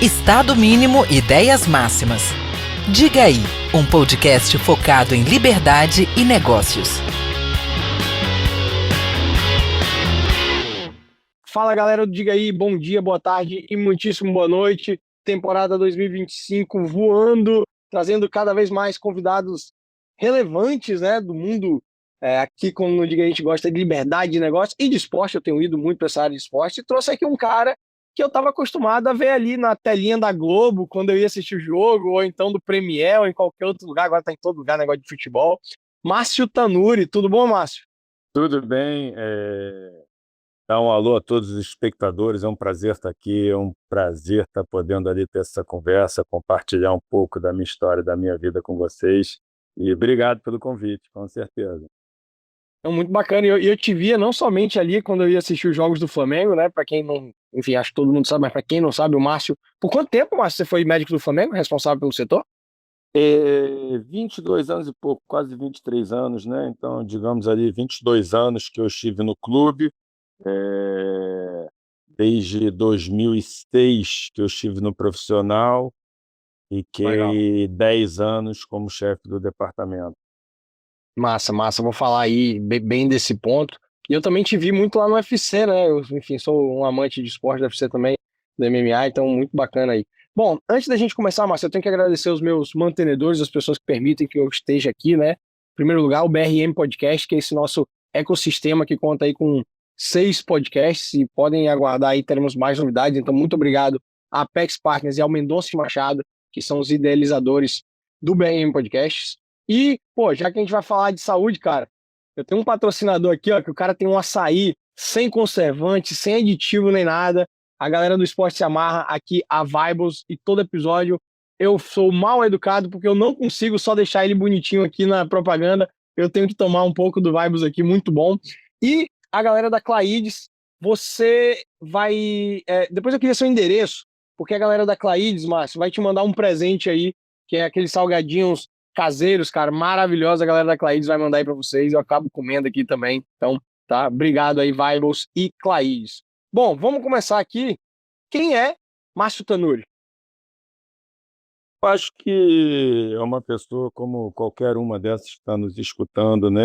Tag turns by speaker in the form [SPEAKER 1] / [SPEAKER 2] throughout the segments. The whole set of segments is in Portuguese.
[SPEAKER 1] Estado Mínimo Ideias Máximas. Diga aí, um podcast focado em liberdade e negócios.
[SPEAKER 2] Fala galera, diga aí, bom dia, boa tarde e muitíssimo boa noite. Temporada 2025 voando, trazendo cada vez mais convidados relevantes, né, do mundo. Aqui, como no Diga aí, a gente gosta de liberdade de negócio e de esporte. Eu tenho ido muito para essa área de esporte e trouxe aqui um cara que eu estava acostumado a ver ali na telinha da Globo quando eu ia assistir o jogo, ou então do Premier, ou em qualquer outro lugar. Agora está em todo lugar, negócio de futebol. Márcio Tanuri, tudo bom, Márcio?
[SPEAKER 3] Tudo bem, dá um alô a todos os espectadores, é um prazer estar aqui, é um prazer estar podendo ali ter essa conversa, compartilhar um pouco da minha história, da minha vida com vocês, e obrigado pelo convite, com certeza.
[SPEAKER 2] É muito bacana. E eu te via não somente ali quando eu ia assistir os jogos do Flamengo, né? Para quem não, enfim, acho que todo mundo sabe, mas para quem não sabe, o Márcio. Por quanto tempo, Márcio, você foi médico do Flamengo, responsável pelo setor?
[SPEAKER 3] 22 anos e pouco, quase 23 anos, né? Então, digamos ali, 22 anos que eu estive no clube, desde 2006 que eu estive no profissional, e
[SPEAKER 2] Legal.
[SPEAKER 3] fiquei 10 anos como chefe do departamento.
[SPEAKER 2] Massa, massa. Vou falar aí bem desse ponto. E eu também te vi muito lá no UFC, né? Eu, enfim, sou um amante de esporte do UFC também, do MMA, então muito bacana aí. Bom, antes da gente começar, Márcio, eu tenho que agradecer os meus mantenedores, as pessoas que permitem que eu esteja aqui, né? Em primeiro lugar, o BRM Podcast, que é esse nosso ecossistema que conta aí com 6 podcasts e podem aguardar aí, teremos mais novidades. Então, muito obrigado à Apex Partners e ao Mendonça e Machado, que são os idealizadores do BRM Podcasts. E, pô, já que a gente vai falar de saúde, cara, eu tenho um patrocinador aqui, ó, que o cara tem um açaí sem conservante, sem aditivo nem nada. A galera do esporte se amarra aqui a Vibes e todo episódio eu sou mal educado porque eu não consigo só deixar ele bonitinho aqui na propaganda. Eu tenho que tomar um pouco do Vibes aqui, muito bom. E a galera da Claides, você vai... depois eu queria seu endereço, porque a galera da Claides, Márcio, vai te mandar um presente aí, que é aqueles salgadinhos caseiros, cara, maravilhosa. A galera da Claides vai mandar aí pra vocês. Eu acabo comendo aqui também. Então, tá? Obrigado aí, Vibes e Claides. Bom, vamos começar aqui. Quem é Márcio Tanuri?
[SPEAKER 3] Eu acho que é uma pessoa como qualquer uma dessas que está nos escutando, né,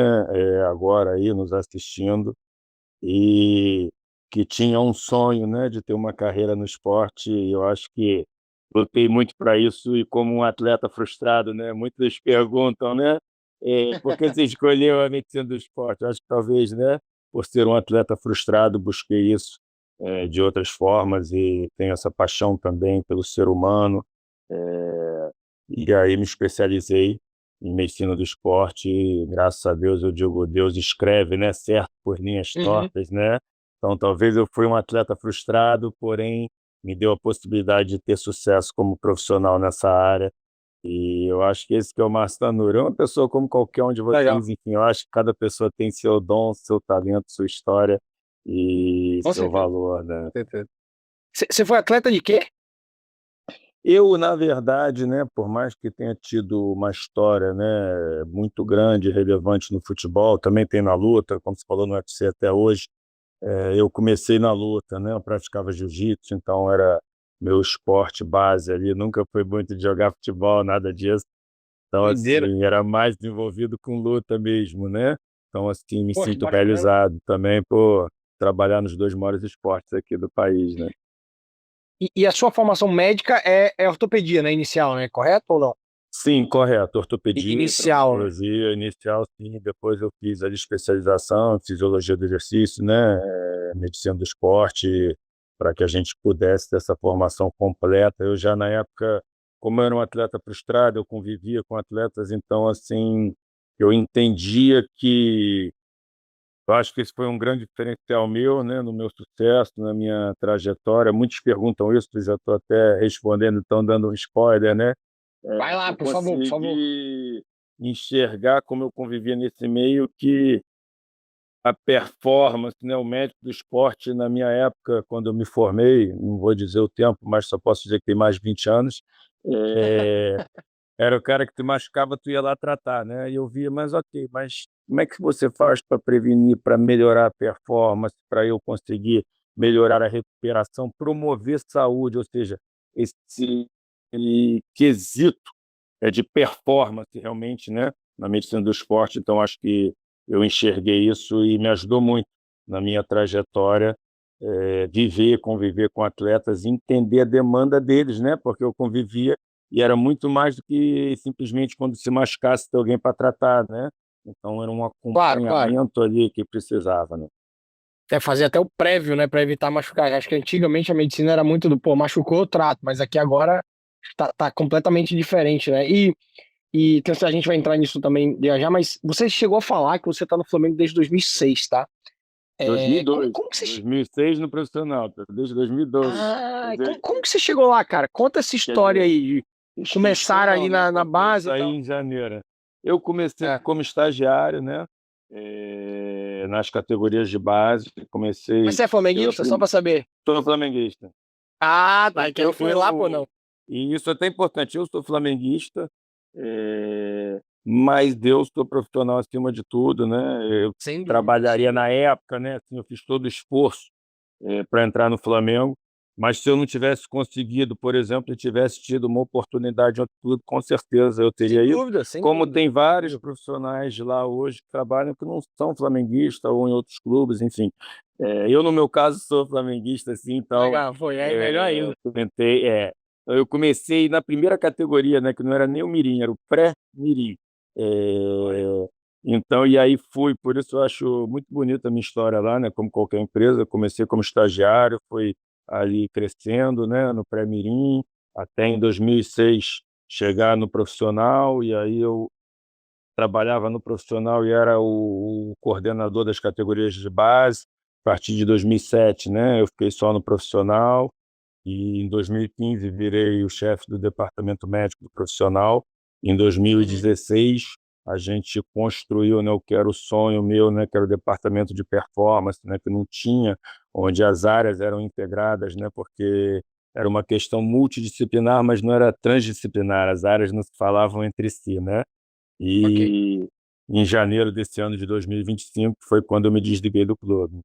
[SPEAKER 3] agora aí, nos assistindo, e que tinha um sonho, né, de ter uma carreira no esporte. E eu acho que lutei muito para isso, e como um atleta frustrado, né, muitos perguntam, né, por que você escolheu a medicina do esporte? Eu acho que talvez, né, por ser um atleta frustrado, busquei isso, de outras formas, e tenho essa paixão também pelo ser humano. E aí me especializei em medicina do esporte e, graças a Deus, eu digo, Deus escreve, né, certo por linhas
[SPEAKER 2] Uhum.
[SPEAKER 3] tortas, né? Então, talvez eu fui um atleta frustrado, porém me deu a possibilidade de ter sucesso como profissional nessa área. E eu acho que esse que é o Márcio Tanuri. É uma pessoa como qualquer um de
[SPEAKER 2] Legal,
[SPEAKER 3] vocês, enfim, eu acho que cada pessoa tem seu dom, seu talento, sua história e
[SPEAKER 2] com
[SPEAKER 3] seu
[SPEAKER 2] certeza.
[SPEAKER 3] valor, né?
[SPEAKER 2] Certeza. Você foi atleta de quê?
[SPEAKER 3] Eu, na verdade, né, por mais que tenha tido uma história, né, muito grande e relevante no futebol, também tem na luta, como você falou no UFC até hoje, eu comecei na luta, né, eu praticava jiu-jitsu, então era meu esporte base ali, nunca fui muito de jogar futebol, nada disso. Então,
[SPEAKER 2] Doideira.
[SPEAKER 3] assim, era mais envolvido com luta mesmo, né. Então, assim, me
[SPEAKER 2] Pô, que
[SPEAKER 3] sinto
[SPEAKER 2] bacana.
[SPEAKER 3] realizado também por trabalhar nos 2 maiores esportes aqui do país, né.
[SPEAKER 2] E a sua formação médica é ortopedia, né? Inicial, né? Correto ou não?
[SPEAKER 3] Sim, correto. Ortopedia e
[SPEAKER 2] Inicial, né?
[SPEAKER 3] traumatologia inicial, sim. Depois eu fiz ali especialização em fisiologia do exercício, né, medicina do esporte, para que a gente pudesse ter essa formação completa. Eu já na época, como eu era um atleta frustrado, eu convivia com atletas, então, assim, eu entendia que eu acho que esse foi um grande diferencial meu, né, no meu sucesso, na minha trajetória. Muitos perguntam isso, já estou até respondendo, então dando um spoiler, né.
[SPEAKER 2] Vai lá,
[SPEAKER 3] Eu
[SPEAKER 2] por favor, por favor.
[SPEAKER 3] consegui enxergar, como eu convivia nesse meio, que a performance, né, o médico do esporte na minha época, quando eu me formei, não vou dizer o tempo, mas só posso dizer que tem mais de 20 anos, eh, era o cara que te machucava, tu ia lá tratar, né, e eu via: "Mas ok, mas como é que você faz para prevenir, para melhorar a performance, para eu conseguir melhorar a recuperação, promover saúde?" Ou seja, esse quesito de performance realmente, né, na medicina do esporte. Então, acho que eu enxerguei isso e me ajudou muito na minha trajetória, viver, conviver com atletas, entender a demanda deles, né, porque eu convivia e era muito mais do que simplesmente quando se machucasse ter alguém para tratar, né? Então era um
[SPEAKER 2] Claro, claro.
[SPEAKER 3] acompanhamento ali que precisava, né?
[SPEAKER 2] É fazer até o prévio, né, para evitar machucar. Acho que antigamente a medicina era muito do, pô, machucou, eu trato, mas aqui agora tá completamente diferente, né? E então, a gente vai entrar nisso também já já, mas você chegou a falar que você tá no Flamengo desde 2006, tá? Como que você...
[SPEAKER 3] 2006 no profissional, tá? Desde 2012. Quer
[SPEAKER 2] Ah,
[SPEAKER 3] dizer,
[SPEAKER 2] como que você chegou lá, cara? Conta essa
[SPEAKER 3] quer
[SPEAKER 2] história
[SPEAKER 3] dizer,
[SPEAKER 2] aí de começar
[SPEAKER 3] história
[SPEAKER 2] ali
[SPEAKER 3] não, né?
[SPEAKER 2] na
[SPEAKER 3] Porque eu
[SPEAKER 2] base e
[SPEAKER 3] saí
[SPEAKER 2] tal.
[SPEAKER 3] em janeiro. Eu comecei
[SPEAKER 2] É.
[SPEAKER 3] como estagiário, né? Nas categorias de base,
[SPEAKER 2] Mas
[SPEAKER 3] comecei.
[SPEAKER 2] você é
[SPEAKER 3] Eu
[SPEAKER 2] flamenguista? Só pra saber.
[SPEAKER 3] sou flamenguista.
[SPEAKER 2] Ah, tá. Que eu
[SPEAKER 3] Então,
[SPEAKER 2] fui lá, pô, não.
[SPEAKER 3] e isso é até importante. Eu sou flamenguista, mas Deus, sou profissional acima de tudo, né? Eu
[SPEAKER 2] Sem dúvida, sem
[SPEAKER 3] trabalharia na
[SPEAKER 2] dúvida.
[SPEAKER 3] época, né? Assim, eu fiz todo o esforço para entrar no Flamengo, mas se eu não tivesse conseguido, por exemplo, e tivesse tido uma oportunidade em outro clube, com certeza eu
[SPEAKER 2] Sem
[SPEAKER 3] teria ido.
[SPEAKER 2] dúvida, sem
[SPEAKER 3] Como
[SPEAKER 2] dúvida.
[SPEAKER 3] tem vários profissionais de lá hoje que trabalham que não são flamenguistas ou em outros clubes, enfim. Eu, no meu caso, sou flamenguista, assim, então
[SPEAKER 2] Legal, foi. É melhor ainda.
[SPEAKER 3] eu comecei na primeira categoria, né, que não era nem o mirim, era o pré-mirim. É, então, e aí fui, por isso eu acho muito bonita a minha história lá, né? Como qualquer empresa, eu comecei como estagiário, fui ali crescendo, né? No pré-mirim, até em 2006 chegar no profissional, e aí eu trabalhava no profissional e era o coordenador das categorias de base. A partir de 2007, né? Eu fiquei só no profissional, e em 2015 virei o chefe do departamento médico do profissional. Em
[SPEAKER 2] Uhum.
[SPEAKER 3] 2016 a gente construiu, né, o que era o sonho meu, né, que era o departamento de performance, né, que não tinha, onde as áreas eram integradas, né, porque era uma questão multidisciplinar, mas não era transdisciplinar, as áreas não se falavam entre si, né?
[SPEAKER 2] Ok.
[SPEAKER 3] E em janeiro desse ano de 2025 foi quando eu me desliguei do clube.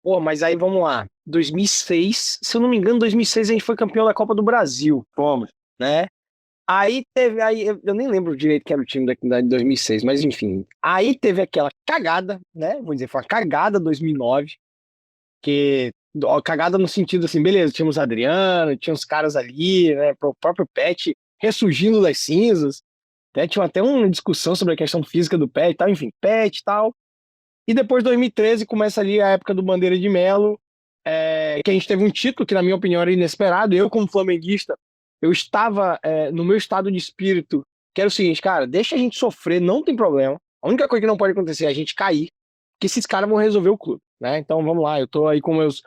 [SPEAKER 2] Pô, mas aí vamos lá. 2006, se eu não me engano, 2006 a gente foi campeão da Copa do Brasil,
[SPEAKER 3] Fomos.
[SPEAKER 2] né? Aí teve, aí eu nem lembro direito que era o time de 2006, mas enfim. Aí teve aquela cagada, né? Vou dizer, foi uma cagada 2009, que ó, cagada no sentido assim, beleza, tínhamos Adriano, tinha uns caras ali, né? O próprio Pet ressurgindo das cinzas, né? Tinha até uma discussão sobre a questão física do Pet e tal, enfim, Pet e tal. E depois, 2013, começa ali a época do Bandeira de Melo, que a gente teve um título que, na minha opinião, era inesperado. Eu, como flamenguista, eu estava no meu estado de espírito, que era o seguinte, cara, deixa a gente sofrer, não tem problema. A única coisa que não pode acontecer é a gente cair, que esses caras vão resolver o clube, né? Então, vamos lá, eu tô aí com meus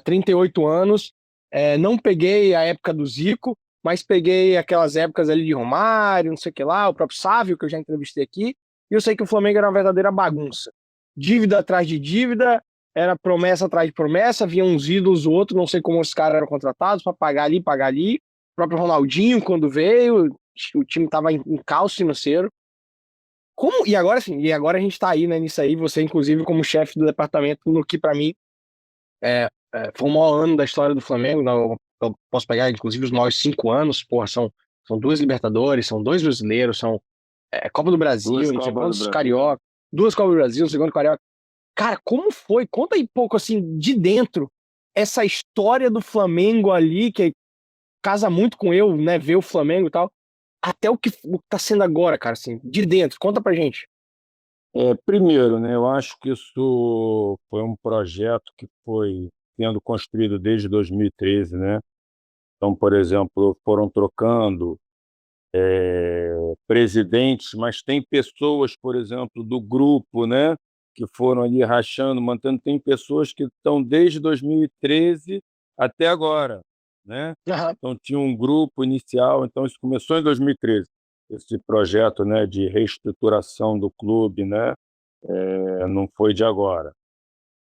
[SPEAKER 2] 38 anos, não peguei a época do Zico, mas peguei aquelas épocas ali de Romário, não sei o que lá, o próprio Sávio, que eu já entrevistei aqui, e eu sei que o Flamengo era uma verdadeira bagunça. Dívida atrás de dívida, era promessa atrás de promessa, havia uns ídolos, outros, não sei como os caras eram contratados para pagar ali, pagar ali. O próprio Ronaldinho, quando veio, o time estava em caos financeiro. Como, e agora sim, e agora a gente está aí, né, nisso aí, você inclusive como chefe do departamento, no que para mim foi o maior ano da história do Flamengo, não, eu posso pegar inclusive os maiores 5 anos, porra, são duas Libertadores, são dois brasileiros, são Copa do
[SPEAKER 3] Duas
[SPEAKER 2] Brasil, não sei
[SPEAKER 3] Copas do
[SPEAKER 2] quantos
[SPEAKER 3] Brasil.
[SPEAKER 2] Carioca, duas Copas do Brasil, um segundo Carioca. Cara, como foi? Conta aí pouco, assim, de dentro, essa história do Flamengo ali, que casa muito com eu, né, ver o Flamengo e tal, até o que tá sendo agora, cara, assim, de dentro. Conta pra gente.
[SPEAKER 3] Primeiro, né, eu acho que isso foi um projeto que foi sendo construído desde 2013, né? Então, por exemplo, foram trocando presidentes, mas tem pessoas, por exemplo, do grupo, né, que foram ali rachando, mantendo. Tem pessoas que estão desde 2013 até agora, né?
[SPEAKER 2] Aham.
[SPEAKER 3] Então tinha um grupo inicial, então isso começou em 2013, esse projeto, né, de reestruturação do clube, né? Não foi de agora.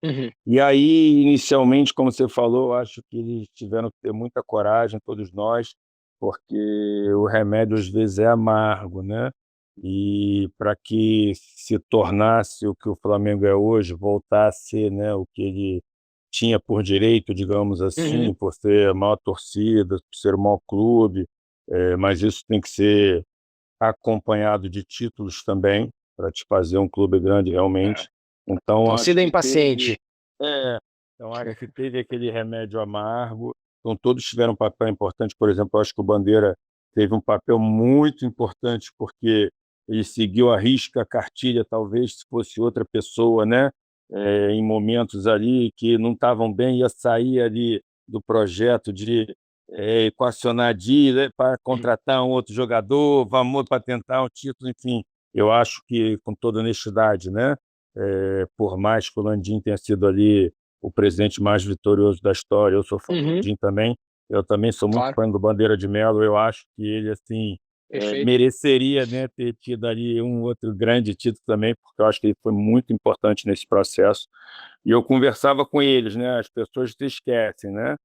[SPEAKER 2] Uhum.
[SPEAKER 3] E aí, inicialmente, como você falou, eu acho que eles tiveram que ter muita coragem, todos nós, porque o remédio às vezes é amargo, né? E para que se tornasse o que o Flamengo é hoje, voltar a ser, né, o que ele tinha por direito, digamos
[SPEAKER 2] Uhum.
[SPEAKER 3] assim, por ser a maior torcida, por ser o maior clube, mas isso tem que ser acompanhado de títulos também, para te fazer um clube grande
[SPEAKER 2] É.
[SPEAKER 3] realmente. Então acho
[SPEAKER 2] Torcida
[SPEAKER 3] que teve
[SPEAKER 2] impaciente.
[SPEAKER 3] é, então acho que teve aquele remédio amargo, então todos tiveram um papel importante, por exemplo, eu acho que o Bandeira teve um papel muito importante, porque ele seguiu à risca a cartilha, talvez se fosse outra pessoa, né, em momentos ali que não estavam bem, ia sair ali do projeto de, equacionar dívida para contratar um outro jogador, vamos para tentar um título, enfim. Eu acho que, com toda honestidade, né, por mais que o Landim tenha sido ali o presidente mais vitorioso da história, eu sou fã do
[SPEAKER 2] Uhum.
[SPEAKER 3] Landim também, eu também sou muito
[SPEAKER 2] Claro,
[SPEAKER 3] fã do Bandeira de Melo, eu acho que ele, assim,
[SPEAKER 2] perfeito.
[SPEAKER 3] mereceria, né, ter tido ali um outro grande título também, porque eu acho que ele foi muito importante nesse processo. E eu conversava com eles, né, as pessoas se esquecem, né,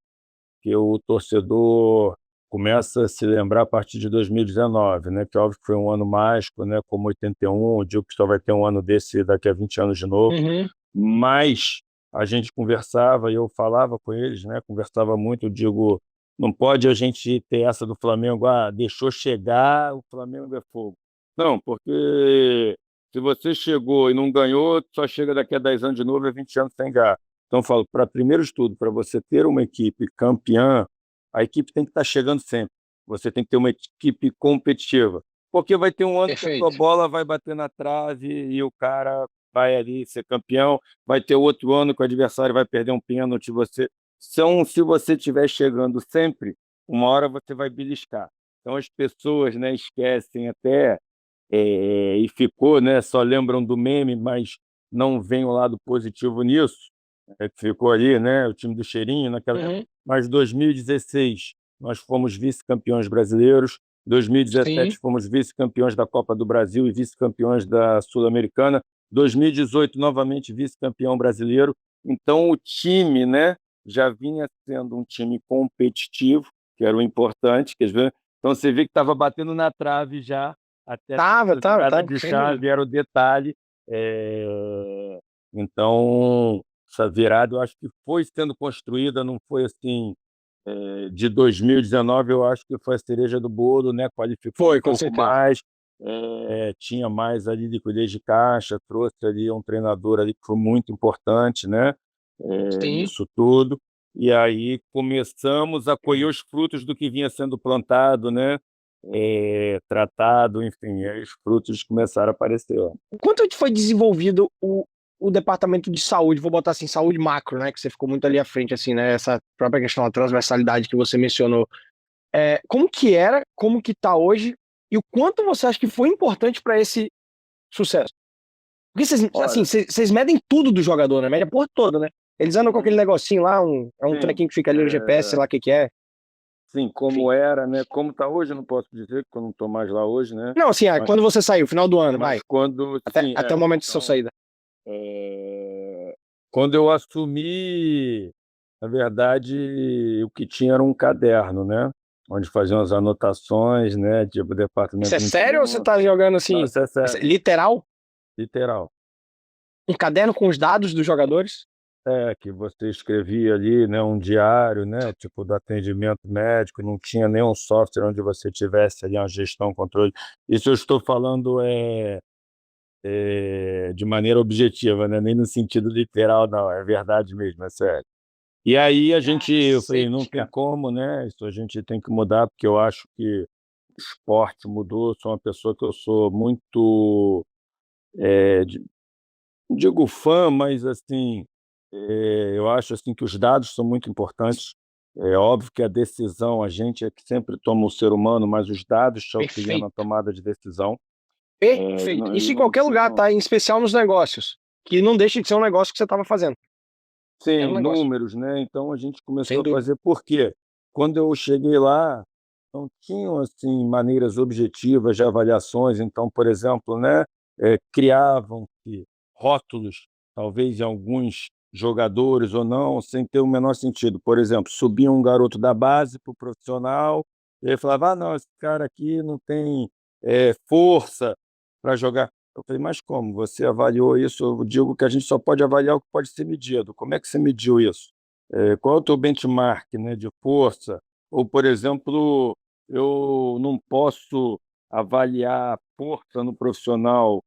[SPEAKER 3] que o torcedor começa a se lembrar a partir de 2019, né, que óbvio que foi um ano mágico, né, como 81, eu digo que só vai ter um ano desse daqui a 20 anos de novo,
[SPEAKER 2] Uhum.
[SPEAKER 3] mas a gente conversava e eu falava com eles, né, conversava muito, eu digo, não pode a gente ter essa do Flamengo, deixou chegar, o Flamengo é fogo. Não, porque se você chegou e não ganhou, só chega daqui a 10 anos de novo e 20 anos sem ganhar. Então eu falo, para primeiro de tudo, para você ter uma equipe campeã, a equipe tem que estar chegando sempre. Você tem que ter uma equipe competitiva, porque vai ter um ano que a tua
[SPEAKER 2] Perfeito.
[SPEAKER 3] bola vai bater na trave e o cara vai ali ser campeão, vai ter outro ano que o adversário vai perder um pênalti, se você estiver chegando sempre, uma hora você vai beliscar. Então as pessoas, né, esquecem até, e ficou, né, só lembram do meme, mas não vem o lado positivo nisso, que ficou ali, né, o time do Cheirinho naquela época.
[SPEAKER 2] Uhum.
[SPEAKER 3] Mas 2016 nós fomos vice-campeões brasileiros, 2017
[SPEAKER 2] Sim.
[SPEAKER 3] fomos vice-campeões da Copa do Brasil e vice-campeões da Sul-Americana, 2018 novamente vice-campeão brasileiro. Então o time, né, já vinha sendo um time competitivo, que era o importante, quer ver? Então você vê que estava batendo na trave já, até
[SPEAKER 2] Tava,
[SPEAKER 3] essa
[SPEAKER 2] tava,
[SPEAKER 3] virada
[SPEAKER 2] tava,
[SPEAKER 3] de
[SPEAKER 2] sem dúvida.
[SPEAKER 3] chave era o detalhe. Então essa virada eu acho que foi sendo construída, não foi assim, de 2019, eu acho que foi a cereja do bolo, né, qualificou um
[SPEAKER 2] Foi, com
[SPEAKER 3] pouco
[SPEAKER 2] certeza.
[SPEAKER 3] mais, tinha mais ali liquidez de caixa, trouxe ali um treinador ali que foi muito importante, né,
[SPEAKER 2] Sim.
[SPEAKER 3] nisso tudo. E aí começamos a colher os frutos do que vinha sendo plantado, né, tratado, enfim, e aí os frutos começaram a aparecer, ó.
[SPEAKER 2] O quanto foi desenvolvido o departamento de saúde, vou botar assim, saúde macro, né, que você ficou muito ali à frente, assim, né, essa própria questão da transversalidade que você mencionou. Como que era, como que tá hoje, e o quanto você acha que foi importante para esse sucesso? Porque vocês, assim,
[SPEAKER 3] Olha,
[SPEAKER 2] vocês medem tudo do jogador, né, medem a porra toda, né. Eles andam com aquele
[SPEAKER 3] uhum,
[SPEAKER 2] negocinho lá, é um
[SPEAKER 3] sim,
[SPEAKER 2] trequinho que fica ali no GPS, sei lá o que que é,
[SPEAKER 3] sim,
[SPEAKER 2] enfim.
[SPEAKER 3] como era, né, como está hoje, eu não posso dizer, porque eu não estou mais lá hoje, né,
[SPEAKER 2] Não, assim,
[SPEAKER 3] mas
[SPEAKER 2] quando você saiu, final do ano, vai,
[SPEAKER 3] Mas quando
[SPEAKER 2] até
[SPEAKER 3] sim,
[SPEAKER 2] até o momento de sua
[SPEAKER 3] então,
[SPEAKER 2] saída.
[SPEAKER 3] quando eu assumi, na verdade, o que tinha era um caderno, né, onde faziam as anotações, né, tipo
[SPEAKER 2] Isso é
[SPEAKER 3] departamento
[SPEAKER 2] sério ou você
[SPEAKER 3] 21.
[SPEAKER 2] tá jogando
[SPEAKER 3] Não,
[SPEAKER 2] assim,
[SPEAKER 3] isso é sério,
[SPEAKER 2] literal?
[SPEAKER 3] literal.
[SPEAKER 2] Um caderno com os dados dos jogadores?
[SPEAKER 3] Que você escrevia ali, né, um diário, né, tipo do atendimento médico, não tinha nenhum software onde você tivesse ali uma gestão, controle. Isso eu estou falando, de maneira objetiva, né, nem no sentido literal não, é verdade mesmo, é sério. E aí eu falei: "Não
[SPEAKER 2] Cacete,
[SPEAKER 3] tem
[SPEAKER 2] cara.
[SPEAKER 3] como, né, isso a gente tem que mudar", porque eu acho que o esporte mudou, sou uma pessoa que eu sou muito, de não digo fã, mas assim, eu acho, assim, que os dados são muito importantes. É óbvio que a decisão, a gente é que sempre toma o ser humano, mas os dados te auxiliam na
[SPEAKER 2] Perfeito,
[SPEAKER 3] tomada de decisão.
[SPEAKER 2] perfeito.
[SPEAKER 3] Eles
[SPEAKER 2] Isso em
[SPEAKER 3] não
[SPEAKER 2] qualquer lugar,
[SPEAKER 3] precisam
[SPEAKER 2] tá, em especial nos negócios, que não deixa de ser um negócio que você estava fazendo. Era
[SPEAKER 3] sim,
[SPEAKER 2] um negócio,
[SPEAKER 3] números, né, então a gente começou
[SPEAKER 2] sem
[SPEAKER 3] a
[SPEAKER 2] dúvida.
[SPEAKER 3] fazer por quê? Quando eu cheguei lá, não tinham, assim, maneiras objetivas de avaliações, então, por exemplo, né, criavam-se rótulos, talvez em alguns jogadores ou não, sem ter o menor sentido. Por exemplo, subia um garoto da base para o profissional, e ele falava: "Ah, não, esse cara aqui não tem, força para jogar". Eu falei: "Mas como? Você avaliou isso?" Eu digo que a gente só pode avaliar o que pode ser medido. Como é que você mediu isso? qual é o teu benchmark, né, de força? Ou, por exemplo, eu não posso avaliar a força no profissional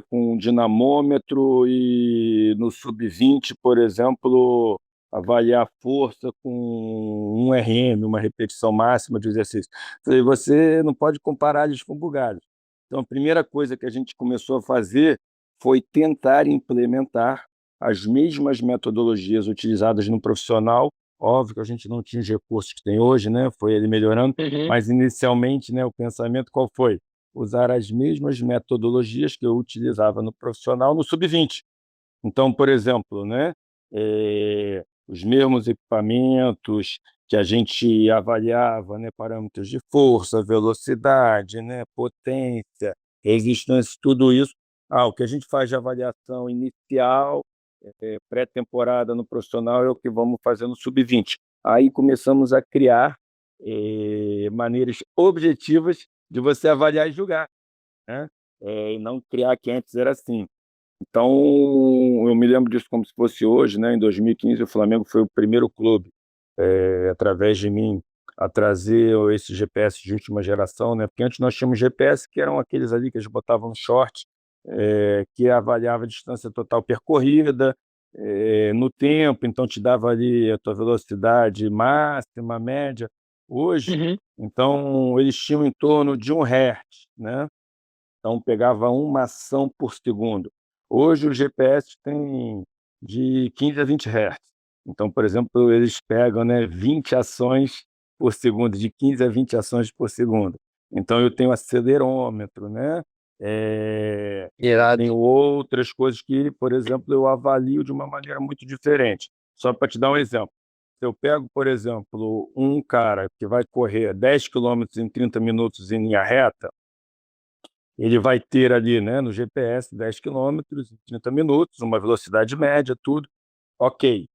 [SPEAKER 3] com um dinamômetro e no sub-20, por exemplo, avaliar a força com um RM, uma repetição máxima de exercício. Falei, você não pode comparar eles com bugalhos. Então, a primeira coisa que a gente começou a fazer foi tentar implementar as mesmas metodologias utilizadas no profissional. Óbvio que a gente não tinha os recursos que tem hoje, né? Foi ele melhorando,
[SPEAKER 2] Uhum.
[SPEAKER 3] mas inicialmente, né, o pensamento qual foi? Usar as mesmas metodologias que eu utilizava no profissional no sub-20. Então, por exemplo, né, os mesmos equipamentos que a gente avaliava, né, parâmetros de força, velocidade, né, potência, resistência, tudo isso. O que a gente faz de avaliação inicial, pré-temporada no profissional, é o que vamos fazer no sub-20. Aí começamos a criar maneiras objetivas de você avaliar e julgar, né? E não criar que antes era assim. Então, eu me lembro disso como se fosse hoje, né? Em 2015, o Flamengo foi o primeiro clube, através de mim, a trazer esse GPS de última geração, né? Porque antes nós tínhamos GPS que eram aqueles ali que eles botavam no short, que avaliava a distância total percorrida, no tempo, então te dava ali a tua velocidade máxima, média. Hoje,
[SPEAKER 2] Uhum.
[SPEAKER 3] então, eles tinham em torno de 1 Hz, né? Então pegava uma ação por segundo. Hoje o GPS tem de 15 a 20 Hz. Então, por exemplo, eles pegam, né, 20 ações por segundo, de 15 a 20 ações por segundo. Então eu tenho acelerômetro, né?
[SPEAKER 2] Irado.
[SPEAKER 3] Tenho outras coisas que, por exemplo, eu avalio de uma maneira muito diferente. Só para te dar um exemplo. Se eu pego, por exemplo, um cara que vai correr 10 quilômetros em 30 minutos em linha reta, ele vai ter ali, né, no GPS 10 quilômetros em 30 minutos, uma velocidade média, tudo. Ok.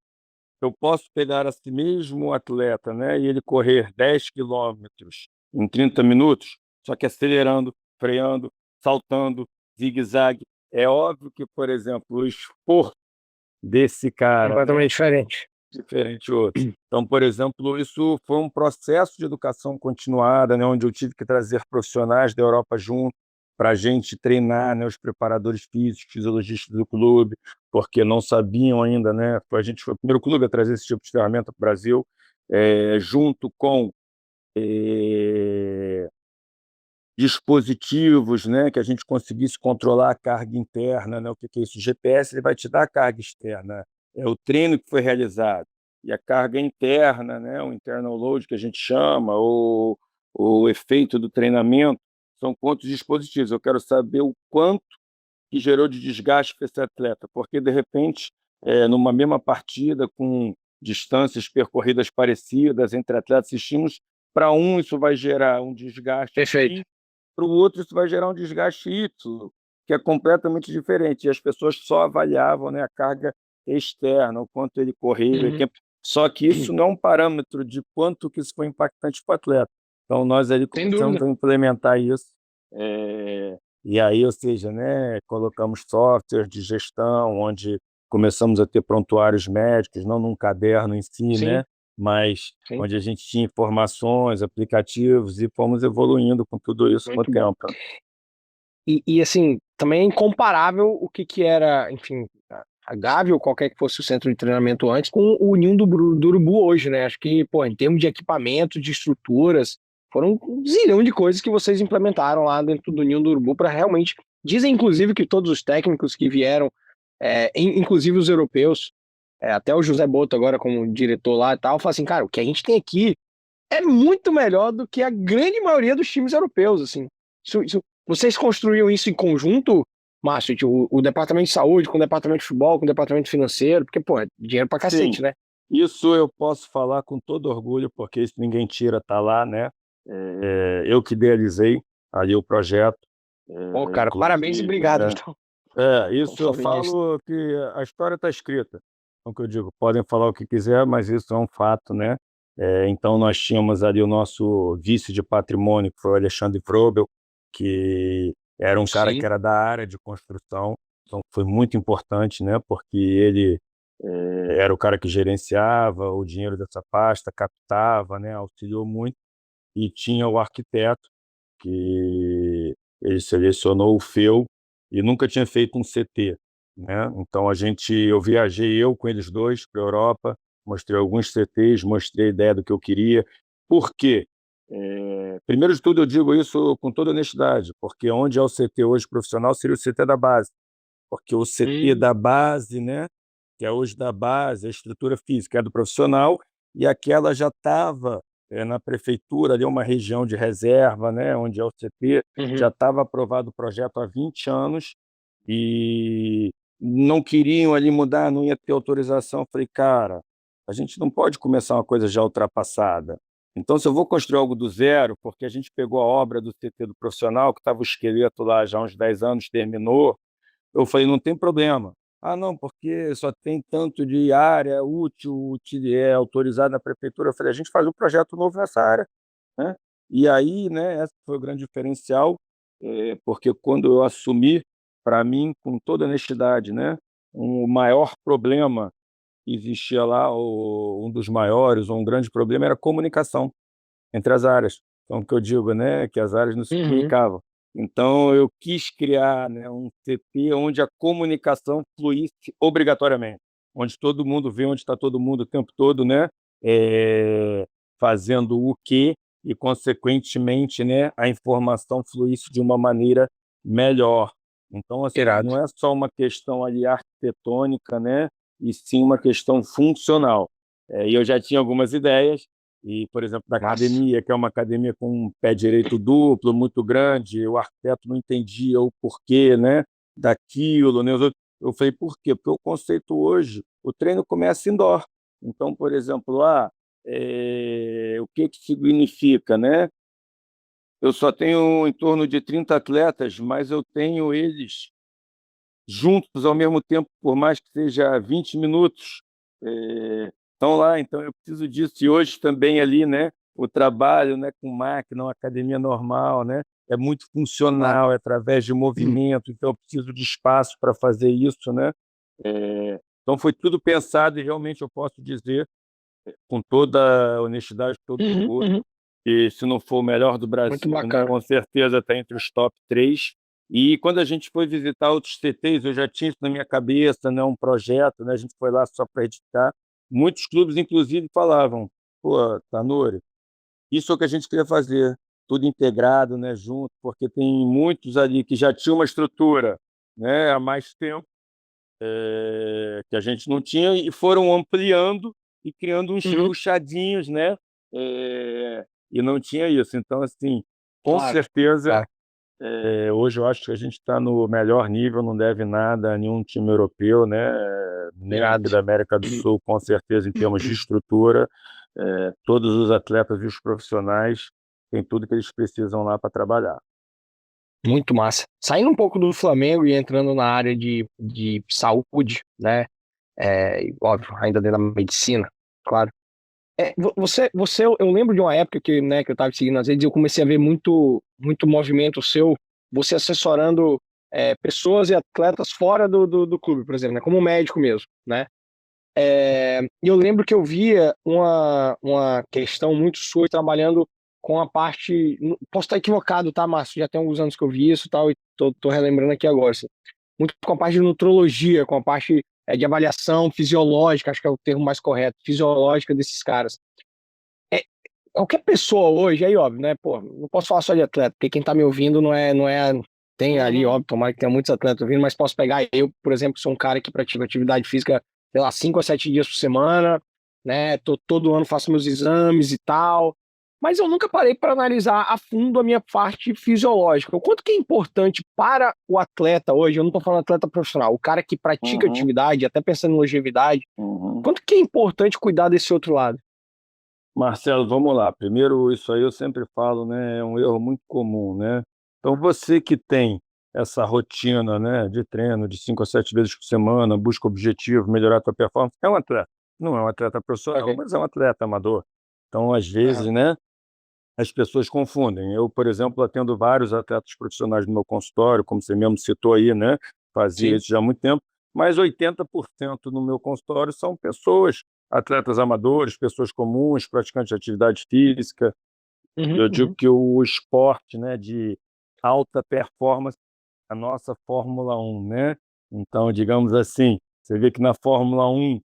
[SPEAKER 3] Eu posso pegar esse mesmo atleta, né, e ele correr 10 quilômetros em 30 minutos, só que acelerando, freando, saltando, zigue-zague. É óbvio que, por exemplo, o esforço desse cara, né,
[SPEAKER 2] Completamente diferente.
[SPEAKER 3] diferente de outro. Então, por exemplo, isso foi um processo de educação continuada, né, onde eu tive que trazer profissionais da Europa junto para a gente treinar, né, os preparadores físicos, fisiologistas do clube, porque não sabiam ainda, né? A gente foi o primeiro clube a trazer esse tipo de ferramenta para o Brasil, junto com dispositivos, né, que a gente conseguisse controlar a carga interna, né? O que é isso? O GPS ele vai te dar a carga externa, é o treino que foi realizado, e a carga interna, né, o internal load que a gente chama, ou o efeito do treinamento, são quantos dispositivos. Eu quero saber o quanto que gerou de desgaste para esse atleta, porque de repente, numa mesma partida, com distâncias percorridas parecidas entre atletas e estímulos, para um isso vai gerar um desgaste
[SPEAKER 2] Perfeito.
[SPEAKER 3] X, para o outro isso vai gerar um desgaste Y, que é completamente diferente. E as pessoas só avaliavam, né, a carga externa, o quanto ele correu,
[SPEAKER 2] Uhum.
[SPEAKER 3] só que isso não é um parâmetro de quanto que isso foi impactante para o atleta. Então nós ali
[SPEAKER 2] Sem
[SPEAKER 3] começamos
[SPEAKER 2] dúvida.
[SPEAKER 3] a implementar isso, e aí, ou seja, né, colocamos software de gestão, onde começamos a ter prontuários médicos, não num caderno em si,
[SPEAKER 2] Sim,
[SPEAKER 3] né, mas
[SPEAKER 2] sim.
[SPEAKER 3] onde a gente tinha informações, aplicativos, e fomos evoluindo com tudo isso com o
[SPEAKER 2] Muito bom.
[SPEAKER 3] tempo.
[SPEAKER 2] Assim, também é incomparável o que era, enfim, a Gávea ou qualquer que fosse o centro de treinamento antes, com o Ninho do Urubu hoje, né? Acho que, pô, em termos de equipamento, de estruturas, foram um zilhão de coisas que vocês implementaram lá dentro do Ninho do Urubu para realmente. Dizem, inclusive, que todos os técnicos que vieram, inclusive os europeus, até o José Boto agora como diretor lá e tal, fala assim, cara, o que a gente tem aqui é muito melhor do que a grande maioria dos times europeus, assim. Vocês construíam isso em conjunto, Márcio? Tipo, o departamento de saúde com o departamento de futebol, com o departamento financeiro, porque, pô, é dinheiro pra
[SPEAKER 3] Sim,
[SPEAKER 2] cacete, né?
[SPEAKER 3] isso eu posso falar com todo orgulho, porque isso ninguém tira, tá lá, né? Eu que idealizei ali o projeto,
[SPEAKER 2] Pô, cara, parabéns e
[SPEAKER 3] inclusive,
[SPEAKER 2] obrigado,
[SPEAKER 3] né?
[SPEAKER 2] então,
[SPEAKER 3] Isso eu
[SPEAKER 2] falando nisso.
[SPEAKER 3] falo que a história está escrita. Então, que eu digo, podem falar o que quiser, mas isso é um fato, né? Então, nós tínhamos ali o nosso vice de patrimônio, que foi o Alexandre Vrobel, que era um cara que
[SPEAKER 2] Sim.
[SPEAKER 3] era da área de construção, então foi muito importante, né? Porque ele era o cara que gerenciava o dinheiro dessa pasta, captava, né, auxiliou muito, e tinha o arquiteto, que ele selecionou o FEU e nunca tinha feito um CT, né? Então eu viajei com eles dois para a Europa, mostrei alguns CTs, mostrei a ideia do que eu queria. Por quê? Primeiro de tudo, eu digo isso com toda honestidade, porque onde é o CT hoje profissional seria o CT da base, porque o CT
[SPEAKER 2] Hum,
[SPEAKER 3] da base, né, que é hoje da base, a estrutura física é do profissional, e aquela já estava na prefeitura, ali uma região de reserva, né, onde é o CT, já
[SPEAKER 2] uhum,
[SPEAKER 3] estava aprovado o projeto há 20 anos, e não queriam ali mudar, não ia ter autorização. Eu falei, cara, a gente não pode começar uma coisa já ultrapassada. Então, se eu vou construir algo do zero, porque a gente pegou a obra do CT do profissional, que estava o esqueleto lá já há uns 10 anos, terminou, eu falei: "Não tem problema". "Ah, não, porque só tem tanto de área útil, autorizada na prefeitura". Eu falei: "A gente faz um projeto novo nessa área", né. E aí, né, esse foi o grande diferencial, porque quando eu assumi, para mim, com toda honestidade, né, o maior problema que existia lá, ou um dos maiores, ou um grande problema, era a comunicação entre as áreas. Então, o que eu digo, né, que as áreas não se
[SPEAKER 2] uhum.
[SPEAKER 3] comunicavam. Então eu quis criar, né, um CT onde a comunicação fluísse obrigatoriamente, onde todo mundo vê onde está todo mundo o tempo todo, né, eh, fazendo o quê e, consequentemente, né, a informação fluísse de uma maneira melhor. Então, assim,
[SPEAKER 2] Irado.
[SPEAKER 3] não é só uma questão ali arquitetônica, né, e sim uma questão funcional. E eu já tinha algumas ideias, e, por exemplo, da
[SPEAKER 2] Massa.
[SPEAKER 3] academia, que é uma academia com um pé direito duplo, muito grande, o arquiteto não entendia o porquê, né, daquilo, né, eu falei: "Por quê?". Porque o conceito hoje, o treino começa indoor. Então, por exemplo, o que que significa, né, eu só tenho em torno de 30 atletas, mas eu tenho eles juntos ao mesmo tempo, por mais que seja 20 minutos, estão lá, então eu preciso disso. E hoje também ali, né, o trabalho, né, com máquina, uma academia normal, né, é muito
[SPEAKER 2] Claro.
[SPEAKER 3] funcional, é através de movimento, então eu preciso de espaço para fazer isso, né. Então foi tudo pensado, e realmente eu posso dizer, com toda a honestidade, todo
[SPEAKER 2] Uhum,
[SPEAKER 3] orgulho,
[SPEAKER 2] uhum.
[SPEAKER 3] e se não for o melhor do
[SPEAKER 2] Muito
[SPEAKER 3] Brasil, né,
[SPEAKER 2] bacana.
[SPEAKER 3] com certeza está entre os top 3. E quando a gente foi visitar outros CTs, eu já tinha isso na minha cabeça, né, um projeto, né, a gente foi lá só para edificar. Muitos clubes, inclusive, falavam: "Pô, Tanuri, isso é o que a gente queria fazer, tudo integrado, né, junto", porque tem muitos ali que já tinham uma estrutura, né, há mais tempo, que a gente não tinha, e foram ampliando e criando uns
[SPEAKER 2] Uhum.
[SPEAKER 3] puxadinhos, né, e não tinha isso. Então, assim, com
[SPEAKER 2] Claro,
[SPEAKER 3] certeza,
[SPEAKER 2] claro.
[SPEAKER 3] hoje eu acho que a gente está no melhor nível, não deve nada a nenhum time europeu, né, nem aqui
[SPEAKER 2] Irado.
[SPEAKER 3] da América do Sul, com certeza, em termos de estrutura, todos os atletas e os profissionais têm tudo que eles precisam lá para trabalhar.
[SPEAKER 2] Muito massa. Saindo um pouco do Flamengo e entrando na área de saúde, né? Óbvio, ainda dentro da medicina, claro. Eu lembro de uma época que, né, que eu estava seguindo nas redes e eu comecei a ver muito movimento seu, você assessorando pessoas e atletas fora do clube, por exemplo, né, como médico mesmo, né? E eu lembro que eu via uma questão muito sua trabalhando com a parte. Posso estar equivocado, tá, Márcio? Já tem alguns anos que eu vi isso e tal, e tô relembrando aqui agora. Assim. Muito com a parte de nutrologia, com a parte de avaliação fisiológica, acho que é o termo mais correto, fisiológica desses caras. É, qualquer pessoa hoje, aí óbvio, né? Pô, não posso falar só de atleta, porque quem tá me ouvindo não é. Tem ali,
[SPEAKER 3] Uhum.
[SPEAKER 2] óbvio, tomara que tenha muitos atletas ouvindo, mas posso pegar eu, por exemplo, que sou um cara que pratica atividade física, sei lá, 5 a 7 dias por semana, né? Todo ano faço meus exames e tal. Mas eu nunca parei para analisar a fundo a minha parte fisiológica. O quanto que é importante para o atleta hoje, eu não tô falando atleta profissional, o cara que pratica
[SPEAKER 3] Uhum.
[SPEAKER 2] atividade, até pensando em longevidade,
[SPEAKER 3] Uhum.
[SPEAKER 2] quanto que é importante cuidar desse outro lado?
[SPEAKER 3] Marcelo, vamos lá. Primeiro, isso aí eu sempre falo, né, é um erro muito comum, né. Então você que tem essa rotina, né, de treino de 5 a 7 vezes por semana, busca objetivo, melhorar a tua performance, é um atleta. Não é um atleta profissional,
[SPEAKER 2] Ok.
[SPEAKER 3] mas é um atleta amador. Então, às vezes,
[SPEAKER 2] Aham.
[SPEAKER 3] né, as pessoas confundem. Eu, por exemplo, atendo vários atletas profissionais no meu consultório, como você mesmo citou aí, né, fazia
[SPEAKER 2] Sim.
[SPEAKER 3] isso já há muito tempo, mas 80% no meu consultório são pessoas, atletas amadores, pessoas comuns, praticantes de atividade física.
[SPEAKER 2] Uhum,
[SPEAKER 3] Eu digo
[SPEAKER 2] uhum.
[SPEAKER 3] que o esporte, né, de alta performance, a nossa Fórmula 1, né? Então, digamos assim, você vê que na Fórmula 1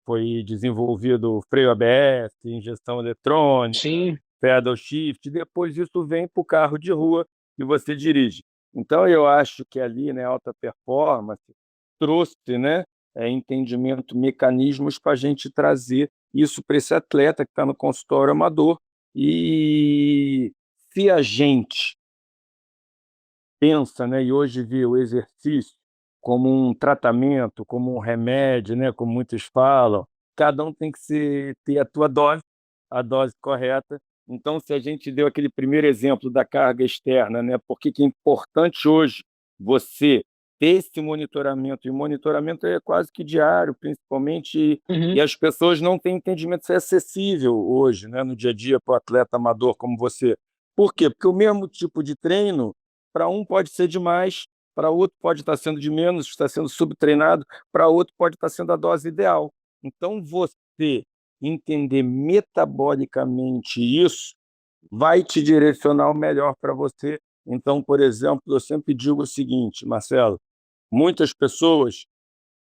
[SPEAKER 3] foi desenvolvido freio ABS, injeção eletrônica,
[SPEAKER 2] Sim.
[SPEAKER 3] pedal shift, depois isso vem para o carro de rua que você dirige. Então, eu acho que ali, né, alta performance trouxe, né, entendimento, mecanismos para a gente trazer isso para esse atleta que está no consultório amador. E se a gente pensa, né, e hoje vê o exercício como um tratamento, como um remédio, né, como muitos falam, cada um tem que ter a tua dose, a dose correta. Então, se a gente deu aquele primeiro exemplo da carga externa, né, por que que é importante hoje você ter esse monitoramento, e o monitoramento é quase que diário, principalmente, e
[SPEAKER 2] Uhum.
[SPEAKER 3] as pessoas não têm entendimento se é acessível hoje, né, no dia a dia para o atleta amador como você. Por quê? Porque o mesmo tipo de treino para um pode ser demais, para outro pode estar sendo de menos, está sendo subtreinado, para outro pode estar sendo a dose ideal. Então, você entender metabolicamente isso vai te direcionar o melhor para você. Então, por exemplo, eu sempre digo o seguinte, Marcelo, muitas pessoas,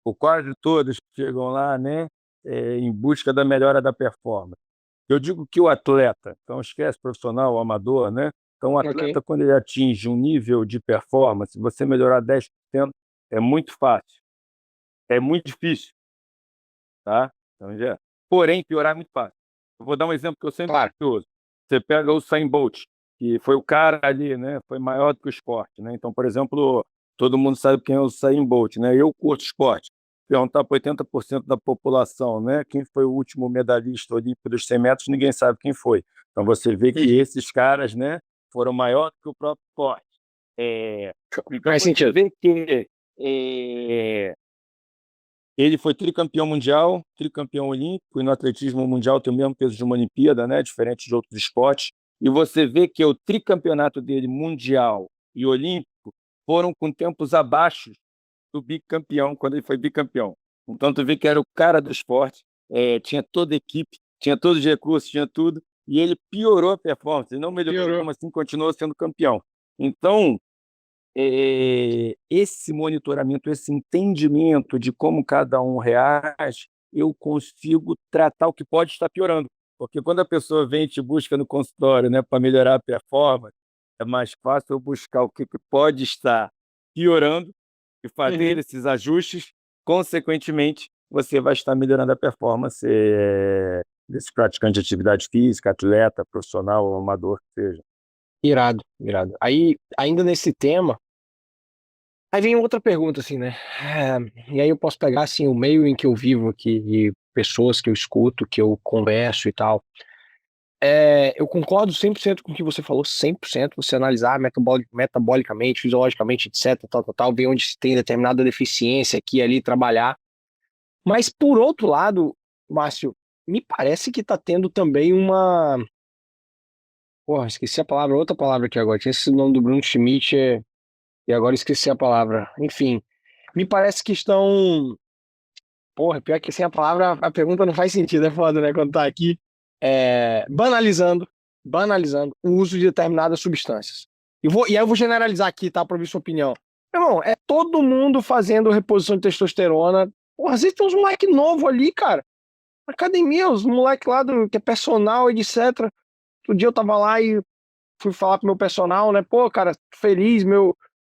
[SPEAKER 3] ou quase todas, chegam lá, né, em busca da melhora da performance. Eu digo que o atleta, então esquece profissional, amador, né? Então, o
[SPEAKER 2] Ok.
[SPEAKER 3] atleta, quando ele atinge um nível de performance, você melhorar 10% é muito fácil, é muito difícil, tá? Então, já. Porém, piorar é muito fácil. Eu vou dar um exemplo que eu sempre
[SPEAKER 2] Claro.
[SPEAKER 3] uso. Você pega o Usain Bolt, que foi o cara ali, né? Foi maior do que o esporte, né? Então, por exemplo, todo mundo sabe quem é o Usain Bolt, né? Eu curto esporte. Perguntar para 80% da população, né? Quem foi o último medalhista olímpico dos 100 metros, ninguém sabe quem foi. Então, você vê que
[SPEAKER 2] Uhum.
[SPEAKER 3] esses caras, né? Foram maior do que o próprio esporte. Então,
[SPEAKER 2] Faz
[SPEAKER 3] você
[SPEAKER 2] sentido.
[SPEAKER 3] vê que é, ele foi tricampeão mundial, tricampeão olímpico, e no atletismo mundial tem o mesmo peso de uma Olimpíada, né? Diferente de outros esportes. E você vê que o tricampeonato dele mundial e olímpico foram com tempos abaixo do bicampeão, quando ele foi bicampeão. Então, tu vê que era o cara do esporte, tinha toda a equipe, tinha todos os recursos, tinha tudo, e ele piorou a performance, ele não melhorou, e
[SPEAKER 2] Piorou.
[SPEAKER 3] como assim continuou sendo campeão. Então, esse monitoramento, esse entendimento de como cada um reage, eu consigo tratar o que pode estar piorando. Porque quando a pessoa vem e te busca no consultório, né, para melhorar a performance, é mais fácil eu buscar o que pode estar piorando e fazer
[SPEAKER 2] Uhum.
[SPEAKER 3] esses ajustes. Consequentemente, você vai estar melhorando a performance desse praticante de atividade física, atleta, profissional ou amador que seja.
[SPEAKER 2] Irado, irado. Aí, ainda nesse tema, aí vem outra pergunta, assim, né? E aí eu posso pegar, assim, o meio em que eu vivo aqui, de pessoas que eu escuto, que eu converso e tal. Eu concordo 100% com o que você falou, 100%. Você analisar metabolicamente, fisiologicamente, etc, tal, tal, tal, ver onde se tem determinada deficiência aqui e ali, trabalhar. Mas, por outro lado, Márcio, me parece que tá tendo também uma. Porra, esqueci a palavra, outra palavra aqui agora. Tinha esse nome do Bruno Schmidt e agora esqueci a palavra. Enfim, me parece que estão. Porra, pior que sem a palavra a pergunta não faz sentido, é foda, né? Quando tá aqui. Banalizando o uso de determinadas substâncias. E aí eu vou generalizar aqui, tá? Pra ouvir sua opinião. Meu irmão, é todo mundo fazendo reposição de testosterona. Porra, às vezes tem uns moleque novo ali, cara. Na academia, os moleque lá que é personal, etc. Outro dia eu tava lá e fui falar pro meu personal, né? Pô, cara, feliz,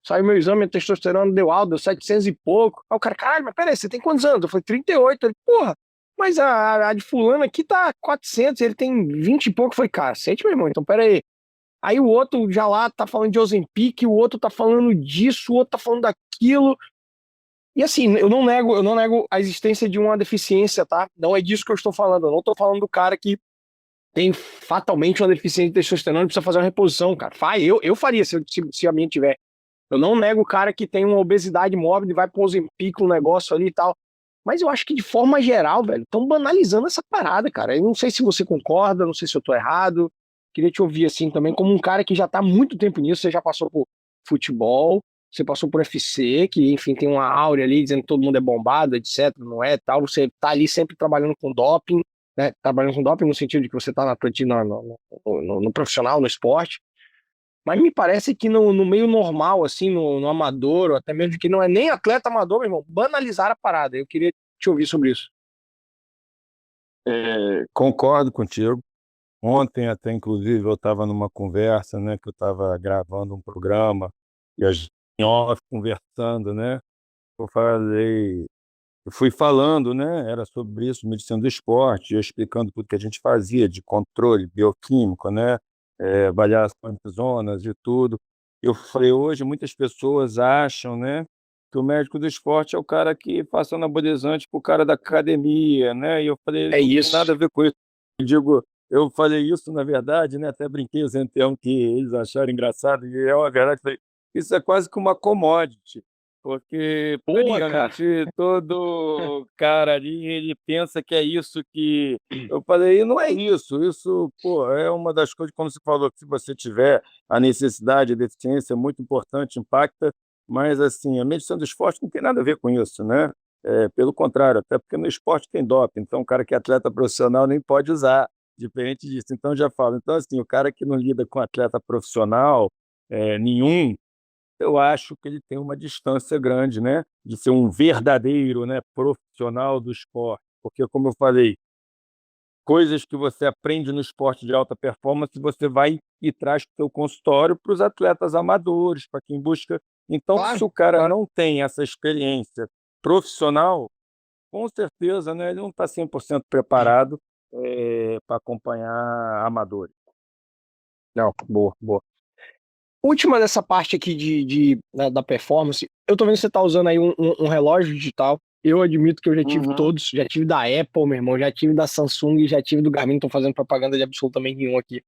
[SPEAKER 2] saiu meu exame de testosterona, deu alto, deu 700 e pouco. Aí o cara, caralho, mas peraí, você tem quantos anos? Eu falei, 38. Ele, porra, mas a de fulano aqui tá 400, ele tem 20 e pouco. Eu falei, cacete, meu irmão, então peraí. Aí o outro já lá tá falando de Ozempic, o outro tá falando disso, o outro tá falando daquilo. E assim, eu não nego a existência de uma deficiência, tá? Não é disso que eu estou falando. Eu não tô falando do cara que tem fatalmente uma deficiência de testosterona e precisa fazer uma reposição, cara. Eu faria se a minha tiver. Eu não nego o cara que tem uma obesidade mórbida e vai pôr em pico um negócio ali e tal. Mas eu acho que de forma geral, velho, estão banalizando essa parada, cara. Eu não sei se você concorda, não sei se eu tô errado. Queria te ouvir assim também, como um cara que já tá há muito tempo nisso, você já passou por futebol, você passou por UFC, que, enfim, tem uma áurea ali dizendo que todo mundo é bombado, etc, não é, tal, você tá ali sempre trabalhando com doping, né, trabalhando com doping no sentido de que você tá na atletismo, no profissional, no esporte, mas me parece que no meio normal, assim, no amador, ou até mesmo que não é nem atleta amador, meu irmão, banalizar a parada. Eu queria te ouvir sobre isso.
[SPEAKER 3] Concordo contigo. Ontem até, inclusive, eu estava numa conversa, né, que eu estava gravando um programa e a gente em off conversando, né, eu falei eu fui falando, né, era sobre isso, medicina do esporte, eu explicando tudo que a gente fazia de controle bioquímico, né, avaliação de zonas e tudo. Eu falei: "Hoje muitas pessoas acham, né, que o médico do esporte é o cara que passa anabolizante para o cara da academia", né, e eu falei:
[SPEAKER 2] É
[SPEAKER 3] "Não tem
[SPEAKER 2] isso.
[SPEAKER 3] nada a ver com isso". Eu digo eu falei isso na verdade, né, até brinquei usei um termo que eles acharam engraçado e é uma verdade, falei: "Isso é quase que uma commodity". Porque
[SPEAKER 2] Porra, cara.
[SPEAKER 3] praticamente todo cara ali, ele pensa que é isso que eu falei: "E não é isso, isso, pô, é uma das coisas", como você falou, que se você tiver a necessidade, a deficiência, é muito importante, impacta, mas assim, a medicina do esporte não tem nada a ver com isso, né. Pelo contrário, até porque no esporte tem doping, então o cara que é atleta profissional nem pode usar, diferente disso. Então eu já falo, então assim, o cara que não lida com atleta profissional, nenhum, eu acho que ele tem uma distância grande, né, de ser um verdadeiro, né, profissional do esporte, porque como eu falei, coisas que você aprende no esporte de alta performance, você vai e traz para o seu consultório para os atletas amadores, para quem busca. Então, se
[SPEAKER 2] Claro,
[SPEAKER 3] o cara
[SPEAKER 2] claro.
[SPEAKER 3] não tem essa experiência profissional, com certeza, né, ele não está 100% preparado, para acompanhar amadores.
[SPEAKER 2] Não, boa, boa. Última dessa parte aqui da performance, eu tô vendo que você tá usando aí um relógio digital. Eu admito que eu já tive
[SPEAKER 3] Uhum.
[SPEAKER 2] todos, já tive da Apple, meu irmão, já tive da Samsung, já tive do Garmin, não tô fazendo propaganda de absolutamente nenhum aqui.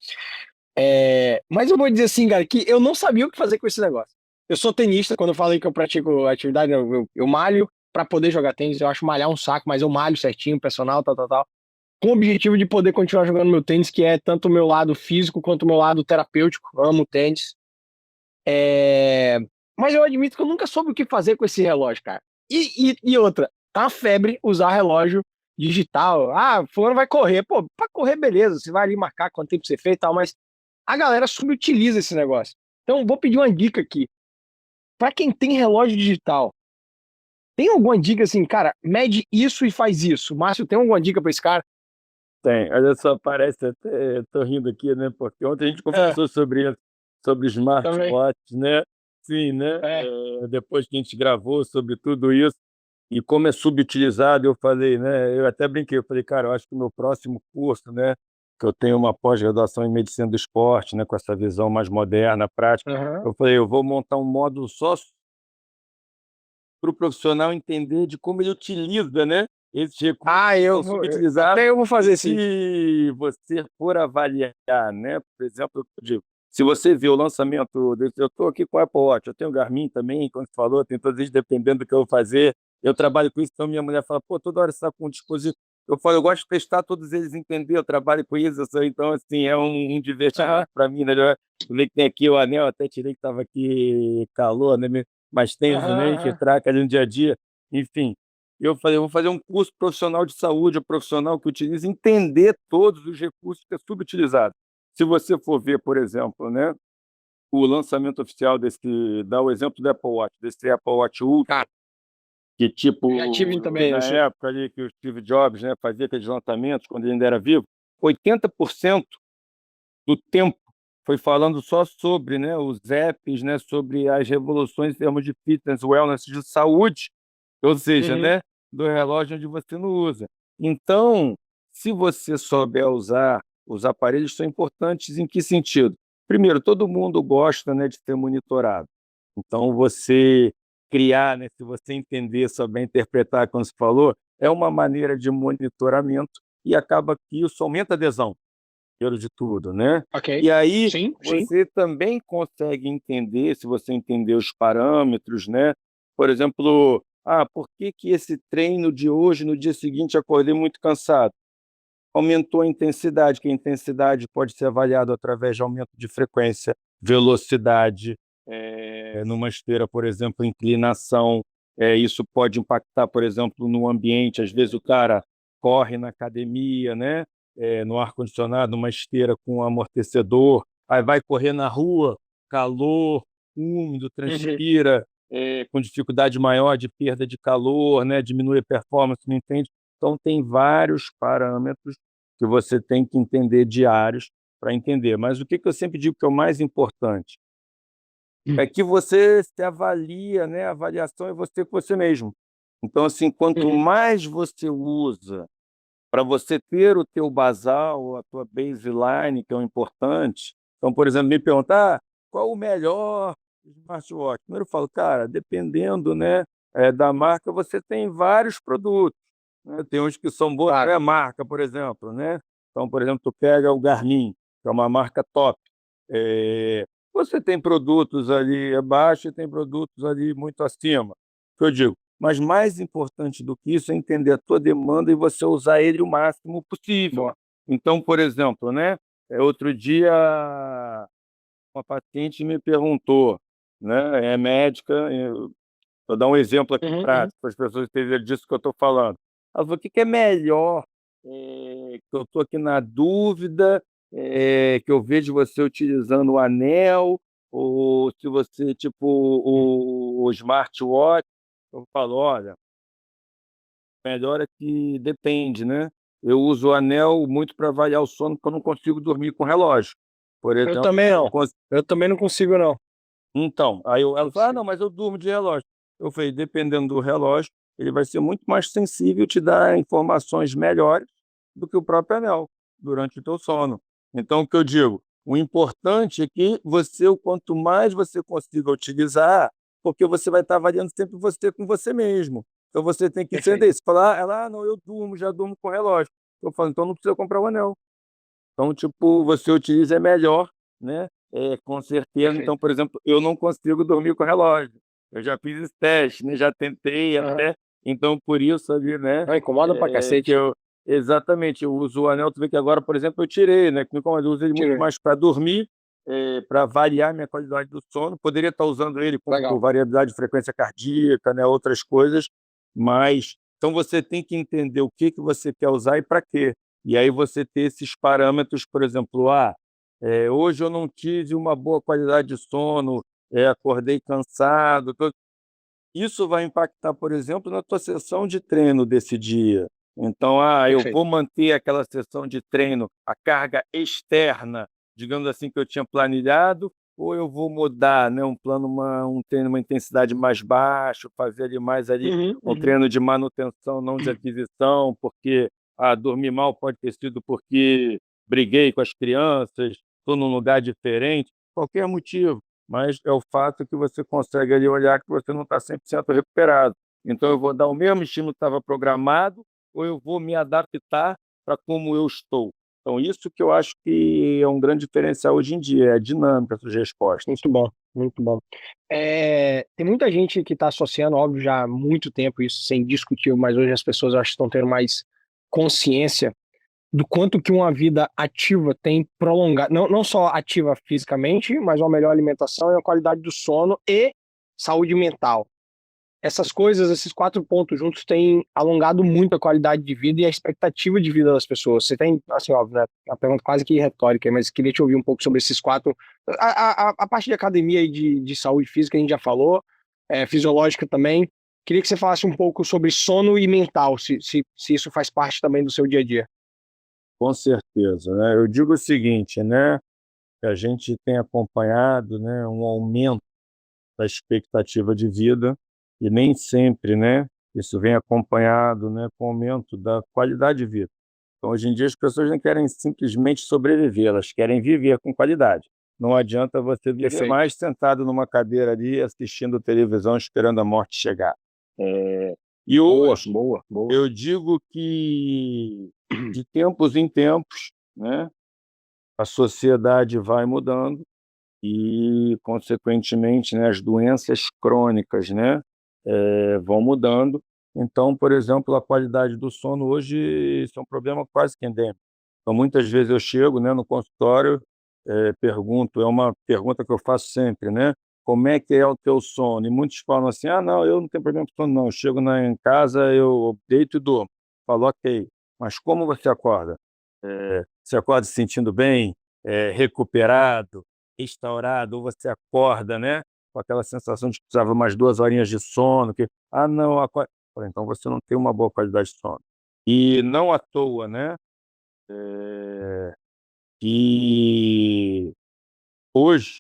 [SPEAKER 2] Mas eu vou dizer assim, cara, que eu não sabia o que fazer com esse negócio. Eu sou tenista, quando eu falei que eu pratico atividade, eu malho pra poder jogar tênis, eu acho malhar um saco, mas eu malho certinho, personal, tal, tal, tal, com o objetivo de poder continuar jogando meu tênis, que é tanto o meu lado físico quanto o meu lado terapêutico. Amo tênis. É, Mas eu admito que eu nunca soube o que fazer com esse relógio, cara. E outra, tá uma febre usar relógio digital. Ah, fulano vai correr. Pô, pra correr, beleza, você vai ali marcar quanto tempo você fez e tal, mas a galera subutiliza esse negócio. Então, vou pedir uma dica aqui. Pra quem tem relógio digital, tem alguma dica assim, cara, mede isso e faz isso? Márcio, tem alguma dica pra esse cara?
[SPEAKER 3] Tem, olha só, parece até tô rindo aqui, né, porque ontem a gente
[SPEAKER 2] É,
[SPEAKER 3] conversou sobre isso, sobre
[SPEAKER 2] também.
[SPEAKER 3] smartwatch, né. Sim, né,
[SPEAKER 2] É.
[SPEAKER 3] depois que a gente gravou sobre tudo isso, e como é subutilizado, eu falei, né, eu até brinquei, eu falei: "Cara, eu acho que o meu próximo curso, né", que eu tenho uma pós-graduação em medicina do esporte, né, com essa visão mais moderna, prática,
[SPEAKER 2] Aham.
[SPEAKER 3] eu falei: "Eu vou montar um módulo só para o profissional entender de como ele utiliza, né, esses recursos
[SPEAKER 2] Ah,
[SPEAKER 3] que
[SPEAKER 2] eu
[SPEAKER 3] são
[SPEAKER 2] vou.
[SPEAKER 3] subutilizados".
[SPEAKER 2] Até eu vou
[SPEAKER 3] E
[SPEAKER 2] fazer sim.
[SPEAKER 3] se você for avaliar, né, por exemplo, eu digo, se você vê o lançamento desse, eu estou aqui com o Apple Watch, eu tenho o Garmin também, como você falou, tem todos eles, dependendo do que eu vou fazer, eu trabalho com isso, então minha mulher fala: "Pô, toda hora você está com um dispositivo", eu falo: "Eu gosto de testar todos eles, entender, eu trabalho com isso, eu sou", então assim, é um
[SPEAKER 2] Aham,
[SPEAKER 3] divertimento para mim, né, eu ver que tem aqui o anel, até tirei que estava aqui calor, né, mas tem
[SPEAKER 2] aham,
[SPEAKER 3] também que
[SPEAKER 2] aham.
[SPEAKER 3] traca ali no dia a dia, enfim. Eu falei: "Eu vou fazer um curso profissional de saúde, o profissional que utiliza, entender todos os recursos que é subutilizado". Se você for ver, por exemplo, né, o lançamento oficial desse, dá o exemplo do Apple Watch, desse Apple Watch Ultra,
[SPEAKER 2] Cara,
[SPEAKER 3] que
[SPEAKER 2] já tive
[SPEAKER 3] tipo,
[SPEAKER 2] também
[SPEAKER 3] na
[SPEAKER 2] esse.
[SPEAKER 3] época ali que o Steve Jobs, né, fazia aqueles lançamentos quando ele ainda era vivo, 80% do tempo foi falando só sobre, né, os apps, né, sobre as revoluções em termos de fitness, wellness, de saúde, ou seja,
[SPEAKER 2] Uhum.
[SPEAKER 3] né, do relógio onde você não usa. Então, se você souber usar, os aparelhos são importantes em que sentido? Primeiro, todo mundo gosta, né, de ser monitorado. Então você criar, né, se você entender, souber interpretar, como você falou, é uma maneira de monitoramento e acaba que isso aumenta a adesão, primeiro de tudo, né.
[SPEAKER 2] Ok.
[SPEAKER 3] E aí
[SPEAKER 2] Sim, sim.
[SPEAKER 3] você também consegue entender, se você entender os parâmetros, né, por exemplo, por que que esse treino de hoje, no dia seguinte, acordei muito cansado? Aumentou a intensidade, que a intensidade pode ser avaliado através de aumento de frequência, velocidade, numa esteira, por exemplo, inclinação, isso pode impactar, por exemplo, no ambiente. Às vezes o cara corre na academia, né? No ar-condicionado, numa esteira com amortecedor, aí vai correr na rua, calor, úmido,
[SPEAKER 2] Uhum.
[SPEAKER 3] transpira, com dificuldade maior de perda de calor, né? Diminui a performance, não entende? Então, tem vários parâmetros que você tem que entender diários para entender. Mas o que eu sempre digo que é o mais importante? É que você se avalia, né, a avaliação é você com você mesmo. Então, assim, quanto
[SPEAKER 2] Uhum.
[SPEAKER 3] mais você usa para você ter o teu basal, a tua baseline, que é o importante. Então, por exemplo, me perguntar: qual o melhor smartwatch? Primeiro eu falo: cara, dependendo, né, da marca, você tem vários produtos, né, tem uns que são bons, não
[SPEAKER 2] Claro.
[SPEAKER 3] é marca, por exemplo, né. Então, por exemplo, tu pega o Garmin, que é uma marca top, você tem produtos ali abaixo e tem produtos ali muito acima, que eu digo. Mas mais importante do que isso é entender a tua demanda e você usar ele o máximo possível.
[SPEAKER 2] Boa.
[SPEAKER 3] Então, por exemplo, né, outro dia uma paciente me perguntou, né, é médica, vou dar um exemplo aqui
[SPEAKER 2] Uhum, uhum.
[SPEAKER 3] prático para as pessoas entenderem disso que eu estou falando. Ela falou: "O que que é melhor? Que eu estou aqui na dúvida, que eu vejo você utilizando o anel ou se você, tipo, o smartwatch". Eu falo: "Olha, melhor é que depende, né. Eu uso o anel muito para avaliar o sono, porque eu não consigo dormir com relógio. Por
[SPEAKER 2] Eu
[SPEAKER 3] exemplo,
[SPEAKER 2] também
[SPEAKER 3] eu
[SPEAKER 2] não.
[SPEAKER 3] cons
[SPEAKER 2] Eu também não consigo não.
[SPEAKER 3] então, aí ela fala: "Ah,
[SPEAKER 2] Consigo.
[SPEAKER 3] não, mas eu durmo de relógio". Eu falei: "Dependendo do relógio, ele vai ser muito mais sensível e te dar informações melhores do que o próprio anel, durante o teu sono". Então o que eu digo, o importante é que você o quanto mais você consiga utilizar, porque você vai estar avaliando sempre você com você mesmo. Então você tem que
[SPEAKER 2] Perfeito.
[SPEAKER 3] entender isso, falar: "Ela: 'Ah, não, eu durmo, já durmo com relógio'". Eu falo: "Então não precisa comprar o anel". Então, tipo, você utiliza é melhor, né, com certeza. Então,
[SPEAKER 2] Perfeito.
[SPEAKER 3] por exemplo, eu não consigo dormir com relógio. Eu já fiz esse teste, né, já tentei
[SPEAKER 2] Aham.
[SPEAKER 3] até, então por isso ali, né,
[SPEAKER 2] Não, incomoda pra
[SPEAKER 3] que
[SPEAKER 2] cacete.
[SPEAKER 3] eu exatamente, eu uso o anel, tu vê que agora, por exemplo, eu tirei, né, que me incomoda, eu uso ele muito
[SPEAKER 2] Tirei.
[SPEAKER 3] mais para dormir, para variar minha qualidade do sono. Poderia estar usando ele como por
[SPEAKER 2] Legal.
[SPEAKER 3] variabilidade de frequência cardíaca, né, outras coisas, mas então você tem que entender o que que você quer usar e para quê. E aí você ter esses parâmetros, por exemplo, hoje eu não tive uma boa qualidade de sono, acordei cansado, isso vai impactar, por exemplo, na tua sessão de treino desse dia. Então, eu
[SPEAKER 2] Perfeito.
[SPEAKER 3] vou manter aquela sessão de treino, a carga externa, digamos assim, que eu tinha planilhado, ou eu vou mudar, né, um plano, um treino, uma intensidade mais baixa, fazer ali mais ali
[SPEAKER 2] Uhum,
[SPEAKER 3] um
[SPEAKER 2] uhum.
[SPEAKER 3] treino de manutenção, não de aquisição, porque dormir mal pode ter sido porque briguei com as crianças, estou num lugar diferente, qualquer motivo, mas é o fato que você consegue ali olhar que você não está 100% recuperado. Então eu vou dar o mesmo estímulo que estava programado ou eu vou me adaptar para como eu estou. Então isso que eu acho que é um grande diferencial hoje em dia, é a dinâmica das respostas.
[SPEAKER 2] Muito bom, muito bom. Tem muita gente que está associando, óbvio, já há muito tempo isso sem discutir, mas hoje as pessoas eu acho que estão tendo mais consciência do quanto que uma vida ativa tem prolongado, não só ativa fisicamente, mas uma melhor alimentação e a qualidade do sono e saúde mental. Essas coisas, esses 4 pontos juntos têm alongado muito a qualidade de vida e a expectativa de vida das pessoas. Você tem, assim, óbvio, né, uma pergunta quase que retórica, mas queria te ouvir um pouco sobre esses 4, a parte de academia e de saúde física a gente já falou, fisiológica também. Queria que você falasse um pouco sobre sono e mental, se isso faz parte também do seu dia a dia.
[SPEAKER 3] Com certeza, né? Eu digo o seguinte, né, que a gente tem acompanhado, né, um aumento da expectativa de vida e nem sempre, né, isso vem acompanhado, né, com o aumento da qualidade de vida. Então, hoje em dia, as pessoas não querem simplesmente sobreviver, elas querem viver com qualidade. Não adianta você viver
[SPEAKER 2] Perfeito.
[SPEAKER 3] mais sentado numa cadeira ali, assistindo televisão, esperando a morte chegar. E
[SPEAKER 2] Boa,
[SPEAKER 3] hoje,
[SPEAKER 2] boa, boa.
[SPEAKER 3] eu digo que, de tempos em tempos, né, a sociedade vai mudando e, consequentemente, né, as doenças crônicas, né, vão mudando. Então, por exemplo, a qualidade do sono hoje, isso é um problema quase que endêmico. Então, muitas vezes eu chego, né, no consultório, pergunto, é uma pergunta que eu faço sempre, né? como é que é o teu sono? E muitos falam assim, não, eu não tenho problema com sono não, eu chego em casa, eu deito e durmo. Falo, ok, mas como você acorda? Você acorda se sentindo bem, recuperado, restaurado, ou você acorda, né, com aquela sensação de que precisava mais 2 horinhas de sono, não, acorda. Falei, então você não tem uma boa qualidade de sono. E não à toa, né, que hoje,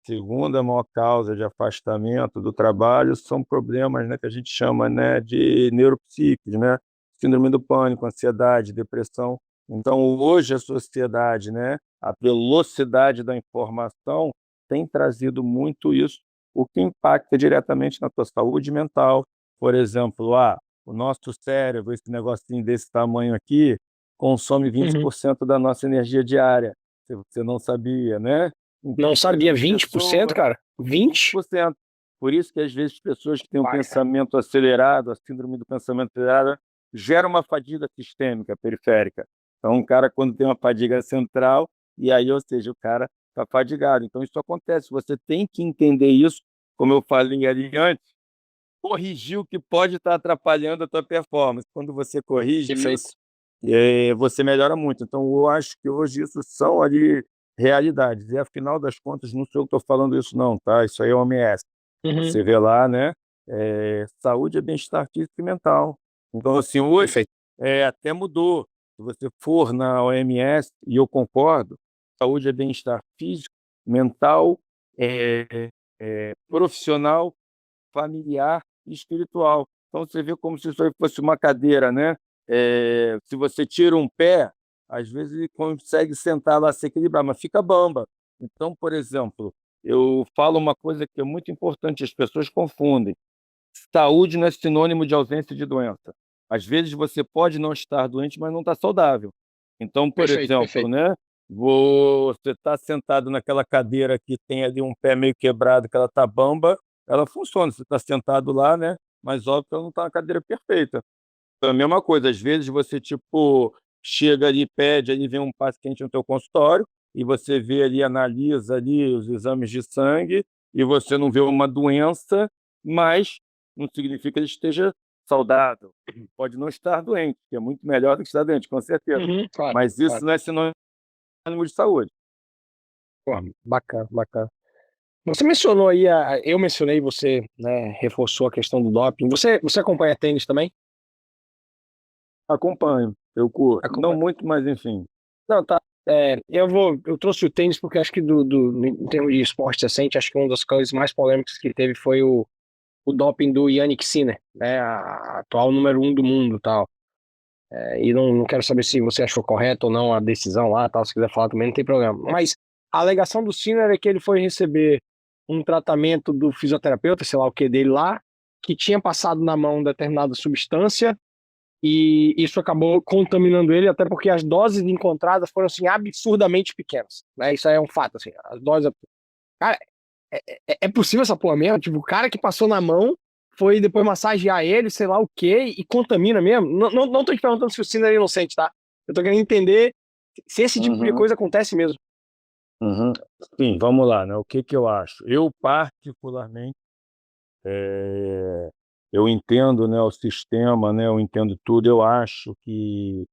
[SPEAKER 3] segunda maior causa de afastamento do trabalho são problemas, né, que a gente chama, né, de neuropsíquicos, né, síndrome do pânico, ansiedade, depressão. Então, hoje a sociedade, né, a velocidade da informação tem trazido muito isso, o que impacta diretamente na tua saúde mental. Por exemplo, o nosso cérebro, esse negocinho desse tamanho aqui, consome
[SPEAKER 2] Uhum.
[SPEAKER 3] 20% da nossa energia diária, se você não sabia, né?
[SPEAKER 2] Não
[SPEAKER 3] Então, por
[SPEAKER 2] sabia,
[SPEAKER 3] exemplo,
[SPEAKER 2] 20%,
[SPEAKER 3] pessoas
[SPEAKER 2] cara? 20?
[SPEAKER 3] 20%. Por isso que, às vezes, pessoas que têm um
[SPEAKER 2] Vai, cara.
[SPEAKER 3] pensamento acelerado, a síndrome do pensamento acelerado, gera uma fadiga sistêmica periférica. Então, um cara, quando tem uma fadiga central, e aí, ou seja, o cara está fadigado. Então, isso acontece. Você tem que entender isso, como eu falei ali antes, corrigir o que pode estar atrapalhando a tua performance. Quando você corrige
[SPEAKER 2] Perfeito.
[SPEAKER 3] isso, você melhora muito. Então, eu acho que hoje isso são ali realidades. E, afinal das contas, não sou eu que estou falando isso não, tá? Isso aí é OMS.
[SPEAKER 2] Uhum.
[SPEAKER 3] Você vê lá, né? Saúde é bem-estar físico e mental. Então, assim, hoje
[SPEAKER 2] Perfeito.
[SPEAKER 3] até mudou. Se você for na OMS, e eu concordo, saúde é bem-estar físico, mental, profissional, familiar e espiritual. Então você vê como se isso aí fosse uma cadeira, né? Se você tira um pé, às vezes ele consegue sentar lá, se equilibrar, mas fica bamba. Então, por exemplo, eu falo uma coisa que é muito importante, as pessoas confundem. Saúde não é sinônimo de ausência de doença. Às vezes você pode não estar doente, mas não está saudável. Então, por
[SPEAKER 2] Perfeito,
[SPEAKER 3] exemplo,
[SPEAKER 2] perfeito.
[SPEAKER 3] né, você está sentado naquela cadeira que tem ali um pé meio quebrado, que ela está bamba, ela funciona. Você está sentado lá, né? Mas óbvio que ela não está na cadeira perfeita. Então, é a mesma coisa, às vezes você, tipo, chega ali, pede, ali vem um paciente no teu consultório, e você vê ali, analisa ali os exames de sangue, e você não vê uma doença, mas não significa que ele esteja saudável. Pode não estar doente, que é muito melhor do que estar doente, com certeza.
[SPEAKER 2] Uhum. Claro,
[SPEAKER 3] Mas
[SPEAKER 2] claro.
[SPEAKER 3] isso não é sinônimo de saúde.
[SPEAKER 2] Pô, bacana, bacana. Você mencionou aí, eu mencionei, você, né, reforçou a questão do doping. Você acompanha tênis também?
[SPEAKER 3] Acompanho, eu curto. Não
[SPEAKER 2] Acompanha.
[SPEAKER 3] muito, mas enfim.
[SPEAKER 2] Não, tá. Eu trouxe o tênis porque acho que em termos de esporte recente, acho que uma das coisas mais polêmicas que teve foi o doping do Yannick Sinner, né, a atual número 1 do mundo, tal. E não quero saber se você achou correto ou não a decisão lá, tal. Se quiser falar também, não tem problema. Mas a alegação do Sinner é que ele foi receber um tratamento do fisioterapeuta, sei lá o que dele lá, que tinha passado na mão determinada substância e isso acabou contaminando ele, até porque as doses encontradas foram assim absurdamente pequenas, né? Isso aí é um fato, assim. As doses, cara, é possível essa porra mesmo? Tipo, o cara que passou na mão foi depois massagear ele, sei lá o quê, e contamina mesmo? Não tô te perguntando se o Sinner é inocente, tá? Eu tô querendo entender se esse tipo de
[SPEAKER 3] Uhum,
[SPEAKER 2] coisa acontece mesmo.
[SPEAKER 3] uhum. Sim, vamos lá, né? O que que eu acho? Eu, particularmente, eu entendo, né, o sistema, né, eu entendo tudo. Eu acho que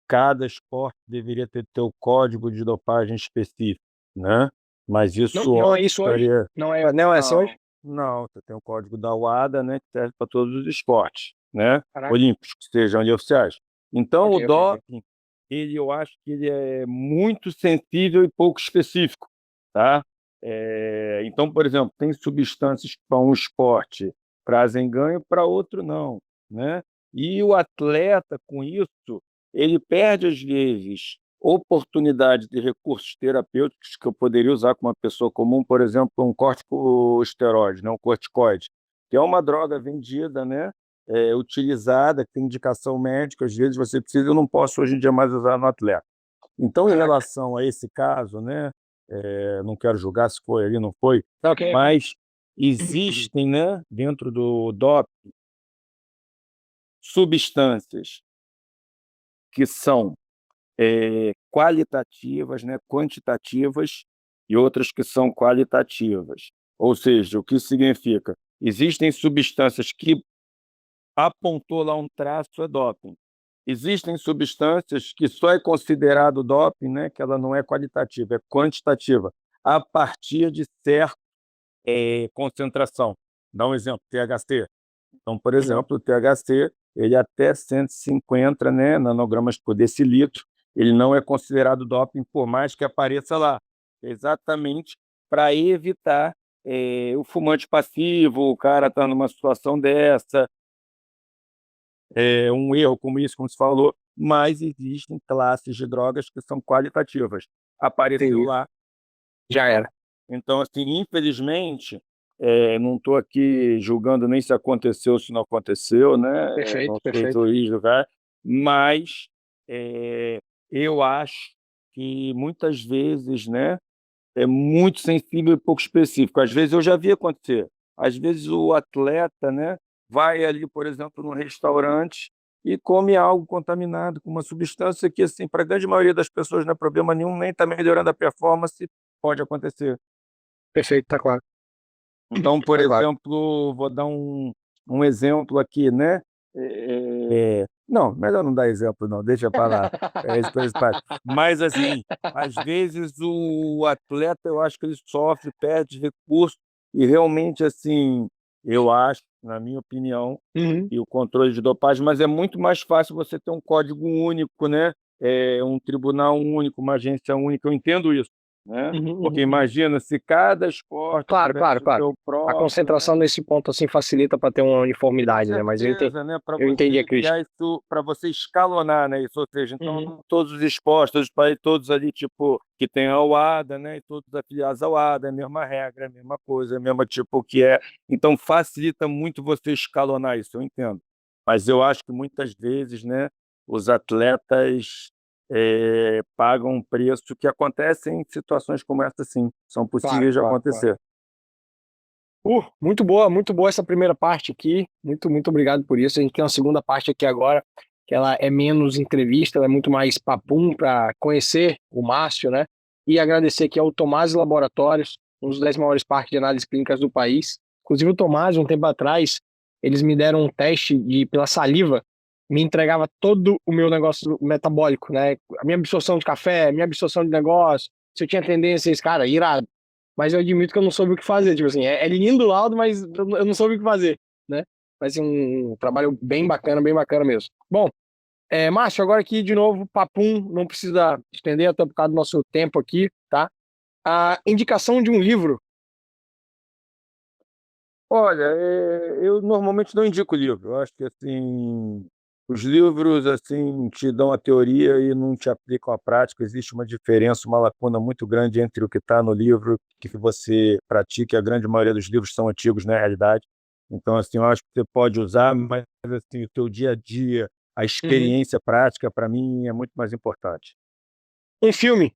[SPEAKER 3] cada esporte deveria ter teu código de dopagem específico, né? Mas
[SPEAKER 2] Não,
[SPEAKER 3] isso
[SPEAKER 2] não
[SPEAKER 3] óbvio,
[SPEAKER 2] é isso hoje?
[SPEAKER 3] estaria...
[SPEAKER 2] Não é assim hoje?
[SPEAKER 3] Não, não, você tem o código da UADA, né, que serve para todos os esportes, né?
[SPEAKER 2] Caraca.
[SPEAKER 3] Olímpicos, que sejam ali oficiais. Então,
[SPEAKER 2] Ok,
[SPEAKER 3] o
[SPEAKER 2] ok, ok.
[SPEAKER 3] doping, eu acho que ele é muito sensível e pouco específico, tá? Então, por exemplo, tem substâncias que para um esporte trazem ganho, para outro não, né? E o atleta, com isso, ele perde, às vezes, oportunidade de recursos terapêuticos que eu poderia usar com uma pessoa comum, por exemplo, um corticosteroide, né, um corticoide, que é uma droga vendida, né, utilizada, que tem indicação médica, às vezes você precisa, eu não posso hoje em dia mais usar no atleta. Então, em
[SPEAKER 2] Caraca.
[SPEAKER 3] relação a esse caso, né, não quero julgar se foi ali, não foi,
[SPEAKER 2] Tá, ok, ok.
[SPEAKER 3] mas existem, né, dentro do DOP, substâncias que são qualitativas, né, quantitativas, e outras que são qualitativas. Ou seja, o que significa? Existem substâncias que apontou lá um traço, é doping. Existem substâncias que só é considerado doping, né, que ela não é qualitativa, é quantitativa, a partir de certa concentração. Dá um exemplo, THC. Então, por exemplo, o THC, ele até 150, né, nanogramas por decilitro, ele não é considerado doping, por mais que apareça lá. Exatamente para evitar o fumante passivo, o cara está numa situação dessa, um erro como isso, como se falou, mas existem classes de drogas que são qualitativas. Apareceu
[SPEAKER 2] Entendi.
[SPEAKER 3] lá.
[SPEAKER 2] Já era.
[SPEAKER 3] Então, assim, infelizmente, não estou aqui julgando nem se aconteceu ou se não aconteceu, né?
[SPEAKER 2] Perfeito,
[SPEAKER 3] Não sou
[SPEAKER 2] perfeito.
[SPEAKER 3] juiz do cara, mas eu acho que muitas vezes, né, é muito sensível e pouco específico. Às vezes eu já vi acontecer. Às vezes o atleta, né, vai ali, por exemplo, num restaurante e come algo contaminado com uma substância que, assim, para a grande maioria das pessoas não é problema nenhum, nem está melhorando a performance, pode acontecer.
[SPEAKER 2] Perfeito, tá claro.
[SPEAKER 3] Então, por
[SPEAKER 2] Tá claro.
[SPEAKER 3] exemplo, vou dar um exemplo aqui, né? Não, melhor não dar exemplo, não, deixa para lá. Isso coisa parte. Mas, assim, às vezes o atleta, eu acho que ele sofre, perde recurso, e realmente, assim, eu acho, na minha opinião,
[SPEAKER 2] Uhum.
[SPEAKER 3] e o controle de dopagem, mas é muito mais fácil você ter um código único, né? Um tribunal único, uma agência única, eu entendo isso, né?
[SPEAKER 2] Uhum,
[SPEAKER 3] Porque
[SPEAKER 2] uhum.
[SPEAKER 3] imagina se cada esporte
[SPEAKER 2] Claro,
[SPEAKER 3] tivesse
[SPEAKER 2] claro,
[SPEAKER 3] o
[SPEAKER 2] claro.
[SPEAKER 3] seu
[SPEAKER 2] A
[SPEAKER 3] próprio,
[SPEAKER 2] concentração
[SPEAKER 3] né?
[SPEAKER 2] nesse ponto assim facilita para ter uma
[SPEAKER 3] Com
[SPEAKER 2] uniformidade, né? Mas
[SPEAKER 3] certeza, né, para
[SPEAKER 2] eu entendi
[SPEAKER 3] você
[SPEAKER 2] a crítica.
[SPEAKER 3] criar isso, para você escalonar, né, isso, ou seja, então
[SPEAKER 2] Uhum.
[SPEAKER 3] não todos os esportes, todos os países, todos ali, tipo, que tem a UADA, né, e todos afiliados à UADA, é a mesma regra, é a mesma coisa, é a mesma tipo que é. Então facilita muito você escalonar isso, eu entendo. Mas eu acho que muitas vezes, né, os atletas pagam um preço que acontece em situações como essa, sim, são
[SPEAKER 2] Claro,
[SPEAKER 3] possíveis de
[SPEAKER 2] claro, claro.
[SPEAKER 3] acontecer.
[SPEAKER 2] Muito boa essa primeira parte aqui. Muito obrigado por isso. A gente tem uma segunda parte aqui agora, que ela é menos entrevista, ela é muito mais papum para conhecer o Márcio, né? E agradecer aqui ao Tomás Laboratórios, um dos 10 maiores parques de análises clínicas do país. Inclusive o Tomás, um tempo atrás, eles me deram um teste pela saliva, me entregava todo o meu negócio metabólico, né? A minha absorção de café, minha absorção de negócio, se eu tinha tendências, cara, irado. Mas eu admito que eu não soube o que fazer. Tipo assim, é lindo o laudo, mas eu não soube o que fazer, né? Vai ser um trabalho bem bacana mesmo. Bom, Márcio, agora aqui de novo, papum, não precisa estender até por causa do nosso tempo aqui, tá? A indicação de um livro.
[SPEAKER 3] Olha, eu normalmente não indico livro. Eu acho que, assim, os livros, assim, te dão a teoria e não te aplicam à prática. Existe uma diferença, uma lacuna muito grande entre o que está no livro que você pratica. A grande maioria dos livros são antigos, na realidade. Então, assim, eu acho que você pode usar, mas, assim, o teu dia a dia, a
[SPEAKER 2] Uhum.
[SPEAKER 3] experiência prática, para mim, é muito mais importante.
[SPEAKER 2] Um filme.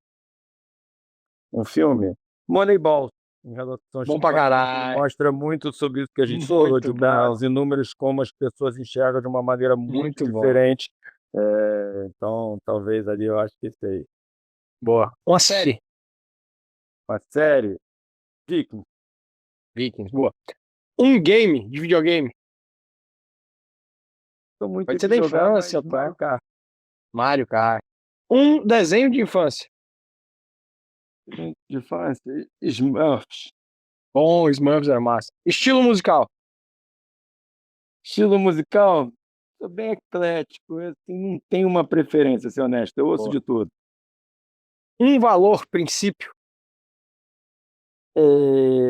[SPEAKER 3] Um filme, Moneyball, em relação ao
[SPEAKER 2] Bom pra
[SPEAKER 3] esporte,
[SPEAKER 2] caralho.
[SPEAKER 3] mostra muito sobre isso que a gente falou,
[SPEAKER 2] Muito bom.
[SPEAKER 3] os inúmeros como as pessoas enxergam de uma maneira muito
[SPEAKER 2] Muito bom.
[SPEAKER 3] diferente. Então, talvez ali eu acho que isso aí.
[SPEAKER 2] Boa. Uma série.
[SPEAKER 3] Uma série, Vikings.
[SPEAKER 2] Vikings. Boa. Um game de videogame.
[SPEAKER 3] Estou muito
[SPEAKER 2] Pode ser
[SPEAKER 3] de
[SPEAKER 2] da
[SPEAKER 3] jogar, mas
[SPEAKER 2] infância,
[SPEAKER 3] Mario
[SPEAKER 2] tá?
[SPEAKER 3] Kart.
[SPEAKER 2] Mario Kart. Um desenho de infância.
[SPEAKER 3] De infância, Smurfs.
[SPEAKER 2] Bom, Smurfs era massa. Estilo musical.
[SPEAKER 3] Estilo musical, sou bem eclético, eu, assim, não tenho uma preferência, ser honesto, eu ouço
[SPEAKER 2] Boa.
[SPEAKER 3] de tudo.
[SPEAKER 2] Um valor, princípio.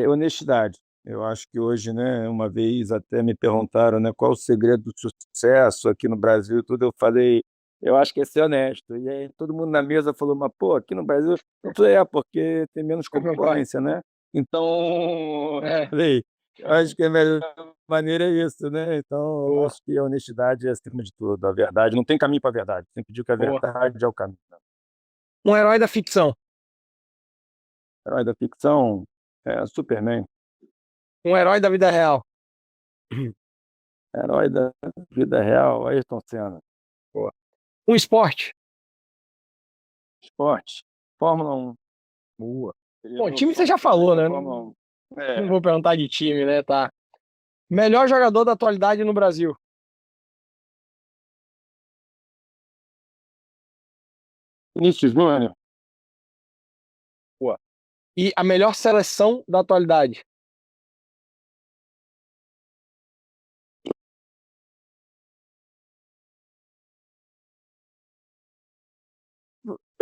[SPEAKER 3] Honestidade. Eu acho que hoje, né, uma vez até me perguntaram, né, qual o segredo do sucesso aqui no Brasil e tudo, eu falei: "Eu acho que é ser honesto". E aí todo mundo na mesa falou: "Mas, pô, aqui no Brasil", eu falei: "É, porque tem menos concorrência, né". Então, eu
[SPEAKER 2] É,
[SPEAKER 3] falei: "Eu acho que a melhor maneira é isso, né". Então eu
[SPEAKER 2] boa,
[SPEAKER 3] acho que a honestidade é acima de tudo, a verdade, não tem caminho para a verdade, sempre digo que a
[SPEAKER 2] boa.
[SPEAKER 3] verdade é o caminho.
[SPEAKER 2] Um herói da ficção.
[SPEAKER 3] Herói da ficção, Superman.
[SPEAKER 2] Um herói da vida real.
[SPEAKER 3] Herói da vida real, Ayrton Senna.
[SPEAKER 2] Boa. Um esporte.
[SPEAKER 3] Esporte, Fórmula 1.
[SPEAKER 2] Boa.
[SPEAKER 3] Queria
[SPEAKER 2] Bom,
[SPEAKER 3] ver o
[SPEAKER 2] time você já
[SPEAKER 3] Fórmula
[SPEAKER 2] falou,
[SPEAKER 3] 1
[SPEAKER 2] né?
[SPEAKER 3] Fórmula 1.
[SPEAKER 2] Não vou perguntar de time, né? Tá. Melhor jogador da atualidade no Brasil.
[SPEAKER 3] Vinícius Júnior.
[SPEAKER 2] Boa. E a melhor seleção da atualidade.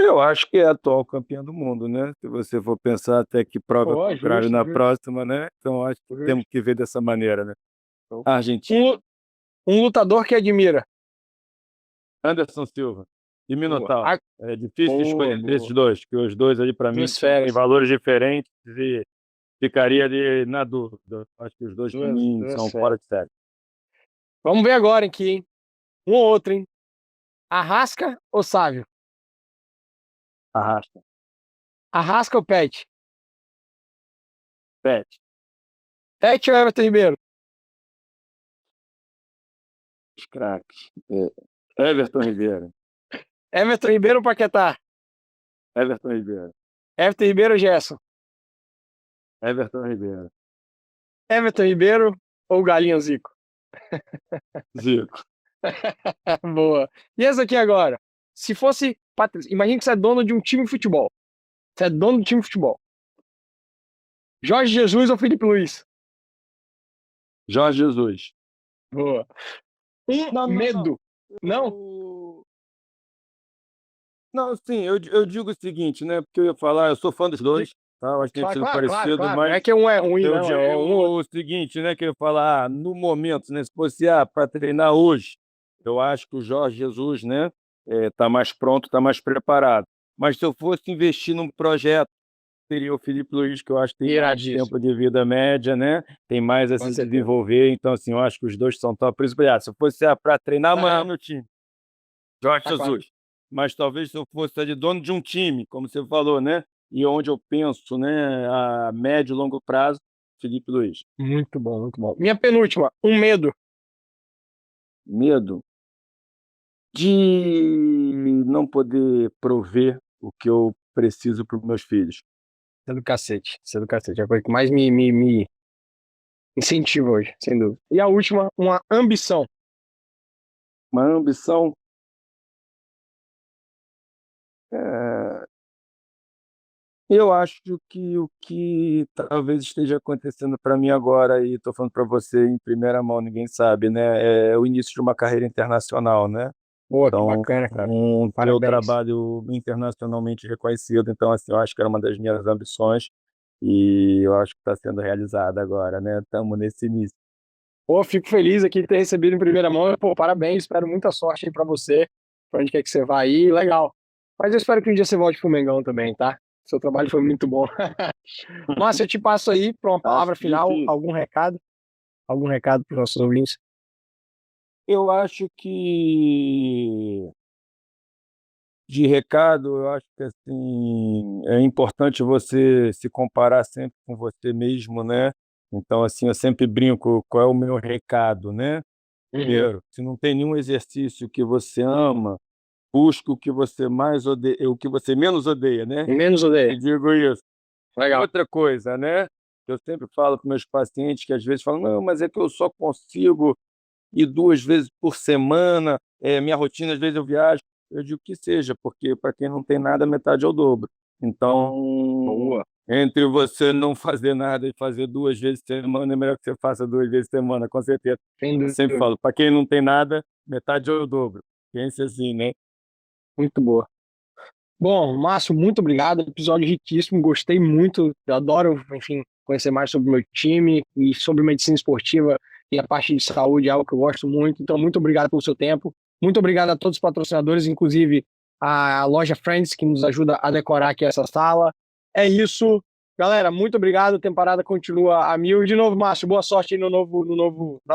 [SPEAKER 3] Eu acho que é a atual campeã do mundo, né? Se você for pensar até que prova
[SPEAKER 2] Pô,
[SPEAKER 3] contrário
[SPEAKER 2] justo,
[SPEAKER 3] na
[SPEAKER 2] justo,
[SPEAKER 3] próxima, né? Então acho que temos
[SPEAKER 2] justo.
[SPEAKER 3] que ver dessa maneira, né? A Argentina,
[SPEAKER 2] Um lutador que admira.
[SPEAKER 3] Anderson Silva e
[SPEAKER 2] Boa.
[SPEAKER 3] Minotauro. É difícil
[SPEAKER 2] Boa,
[SPEAKER 3] escolher desses
[SPEAKER 2] boa.
[SPEAKER 3] dois, porque os dois ali para mim
[SPEAKER 2] Duas
[SPEAKER 3] têm
[SPEAKER 2] feras.
[SPEAKER 3] valores diferentes e ficaria ali na dúvida. Acho que os dois para mim
[SPEAKER 2] Duas
[SPEAKER 3] são
[SPEAKER 2] feras.
[SPEAKER 3] fora de série.
[SPEAKER 2] Vamos ver agora aqui, hein? Um ou outro, hein? Arrasca ou Sávio?
[SPEAKER 3] Arrasta.
[SPEAKER 2] Arrasca ou Pet?
[SPEAKER 3] Pet.
[SPEAKER 2] Pet ou Everton Ribeiro?
[SPEAKER 3] Os craques. Everton Ribeiro.
[SPEAKER 2] Everton Ribeiro ou Paquetá?
[SPEAKER 3] Everton Ribeiro.
[SPEAKER 2] Everton Ribeiro ou Gerson?
[SPEAKER 3] Everton Ribeiro.
[SPEAKER 2] Everton Ribeiro ou Galinha Zico?
[SPEAKER 3] Zico.
[SPEAKER 2] Boa. E essa aqui agora? Se fosse. Imagina que você é dono de um time de futebol. Você é dono do time de futebol. Jorge Jesus ou Felipe Luiz?
[SPEAKER 3] Jorge Jesus.
[SPEAKER 2] Boa. Medo. Não?
[SPEAKER 3] Não, sim, eu digo o seguinte, né? Porque eu ia falar, eu sou fã dos dois, tá? Eu acho que tem
[SPEAKER 2] Claro,
[SPEAKER 3] sido
[SPEAKER 2] claro, claro,
[SPEAKER 3] parecido,
[SPEAKER 2] claro. Não é
[SPEAKER 3] mas
[SPEAKER 2] que um é ruim,
[SPEAKER 3] eu
[SPEAKER 2] não.
[SPEAKER 3] digo
[SPEAKER 2] É um ou outro.
[SPEAKER 3] o seguinte, né? Que eu ia falar, no momento, né? Se fosse para treinar hoje, eu acho que o Jorge Jesus, né? Tá mais pronto, tá mais preparado. Mas se eu fosse investir num projeto, seria o Felipe Luiz, que eu acho que tem mais
[SPEAKER 2] Iradíssimo.
[SPEAKER 3] tempo de vida média, né? Tem mais a
[SPEAKER 2] Com
[SPEAKER 3] se
[SPEAKER 2] certeza.
[SPEAKER 3] desenvolver. Então, assim, eu acho que os dois são top. Por isso, se eu fosse para treinar amanhã no time, Jorge
[SPEAKER 2] Tá claro.
[SPEAKER 3] Jesus. Mas talvez se eu fosse de dono de um time, como você falou, né? E onde eu penso, né, a médio e longo prazo, Felipe Luiz.
[SPEAKER 2] Muito bom, muito bom. Minha penúltima, um medo.
[SPEAKER 3] Medo de não poder prover o que eu preciso para os meus filhos.
[SPEAKER 2] Isso é do cacete. Isso é do cacete. É a coisa que mais me incentiva hoje, sem dúvida. E a última, uma ambição.
[SPEAKER 3] Uma ambição. é, Eu acho que o que talvez esteja acontecendo para mim agora, e estou falando para você em primeira mão, ninguém sabe, né? É o início de uma carreira internacional, né?
[SPEAKER 2] Boa, que
[SPEAKER 3] Então,
[SPEAKER 2] bacana, cara.
[SPEAKER 3] ter o
[SPEAKER 2] Parabéns.
[SPEAKER 3] trabalho internacionalmente reconhecido. Então, assim, eu acho que era uma das minhas ambições e eu acho que está sendo realizada agora, né? Estamos nesse início.
[SPEAKER 2] Pô, fico feliz aqui de ter recebido em primeira mão. Pô, parabéns, espero muita sorte aí pra você, pra onde quer que você vá aí, legal. Mas eu espero que um dia você volte pro Mengão também, tá? Seu trabalho foi muito bom. Márcio, eu te passo aí para uma palavra
[SPEAKER 3] Acho
[SPEAKER 2] final,
[SPEAKER 3] difícil.
[SPEAKER 2] algum recado para os nossos ouvintes.
[SPEAKER 3] Eu acho que de recado, eu acho que assim, é importante você se comparar sempre com você mesmo, né? Então, assim, eu sempre brinco, qual é o meu recado, né? Primeiro, se não tem nenhum exercício que você ama, busque o que você mais odeia, o que você menos odeia, né?
[SPEAKER 2] Menos
[SPEAKER 3] Eu
[SPEAKER 2] odeia.
[SPEAKER 3] digo isso.
[SPEAKER 2] Legal.
[SPEAKER 3] Outra coisa, né? Eu sempre falo para meus pacientes que às vezes falam, não, mas é que eu só consigo ir 2 vezes por semana, minha rotina, às vezes eu viajo. Eu digo que seja, porque para quem não tem nada, metade é o dobro. Então,
[SPEAKER 2] Boa.
[SPEAKER 3] entre você não fazer nada e fazer 2 vezes por semana, é melhor que você faça 2 vezes por semana, com certeza. Eu sempre falo, para quem não tem nada, metade é o dobro. Pense assim, né?
[SPEAKER 2] Muito boa. Bom, Márcio, muito obrigado. Episódio riquíssimo, gostei muito. Eu adoro, enfim, conhecer mais sobre o meu time e sobre medicina esportiva e a parte de saúde, é algo que eu gosto muito. Então, muito obrigado pelo seu tempo. Muito obrigado a todos os patrocinadores, inclusive a loja Friends, que nos ajuda a decorar aqui essa sala. É isso. Galera, muito obrigado. A temporada continua a mil. E de novo, Márcio, boa sorte aí na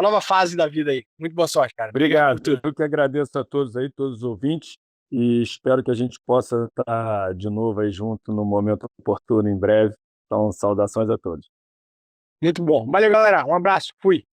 [SPEAKER 2] nova fase da vida aí. Muito boa sorte, cara.
[SPEAKER 3] Obrigado. Eu que agradeço a todos aí, todos os ouvintes, e espero que a gente possa estar de novo aí junto no momento oportuno em breve. Então, saudações a todos.
[SPEAKER 2] Muito bom. Valeu, galera. Um abraço. Fui.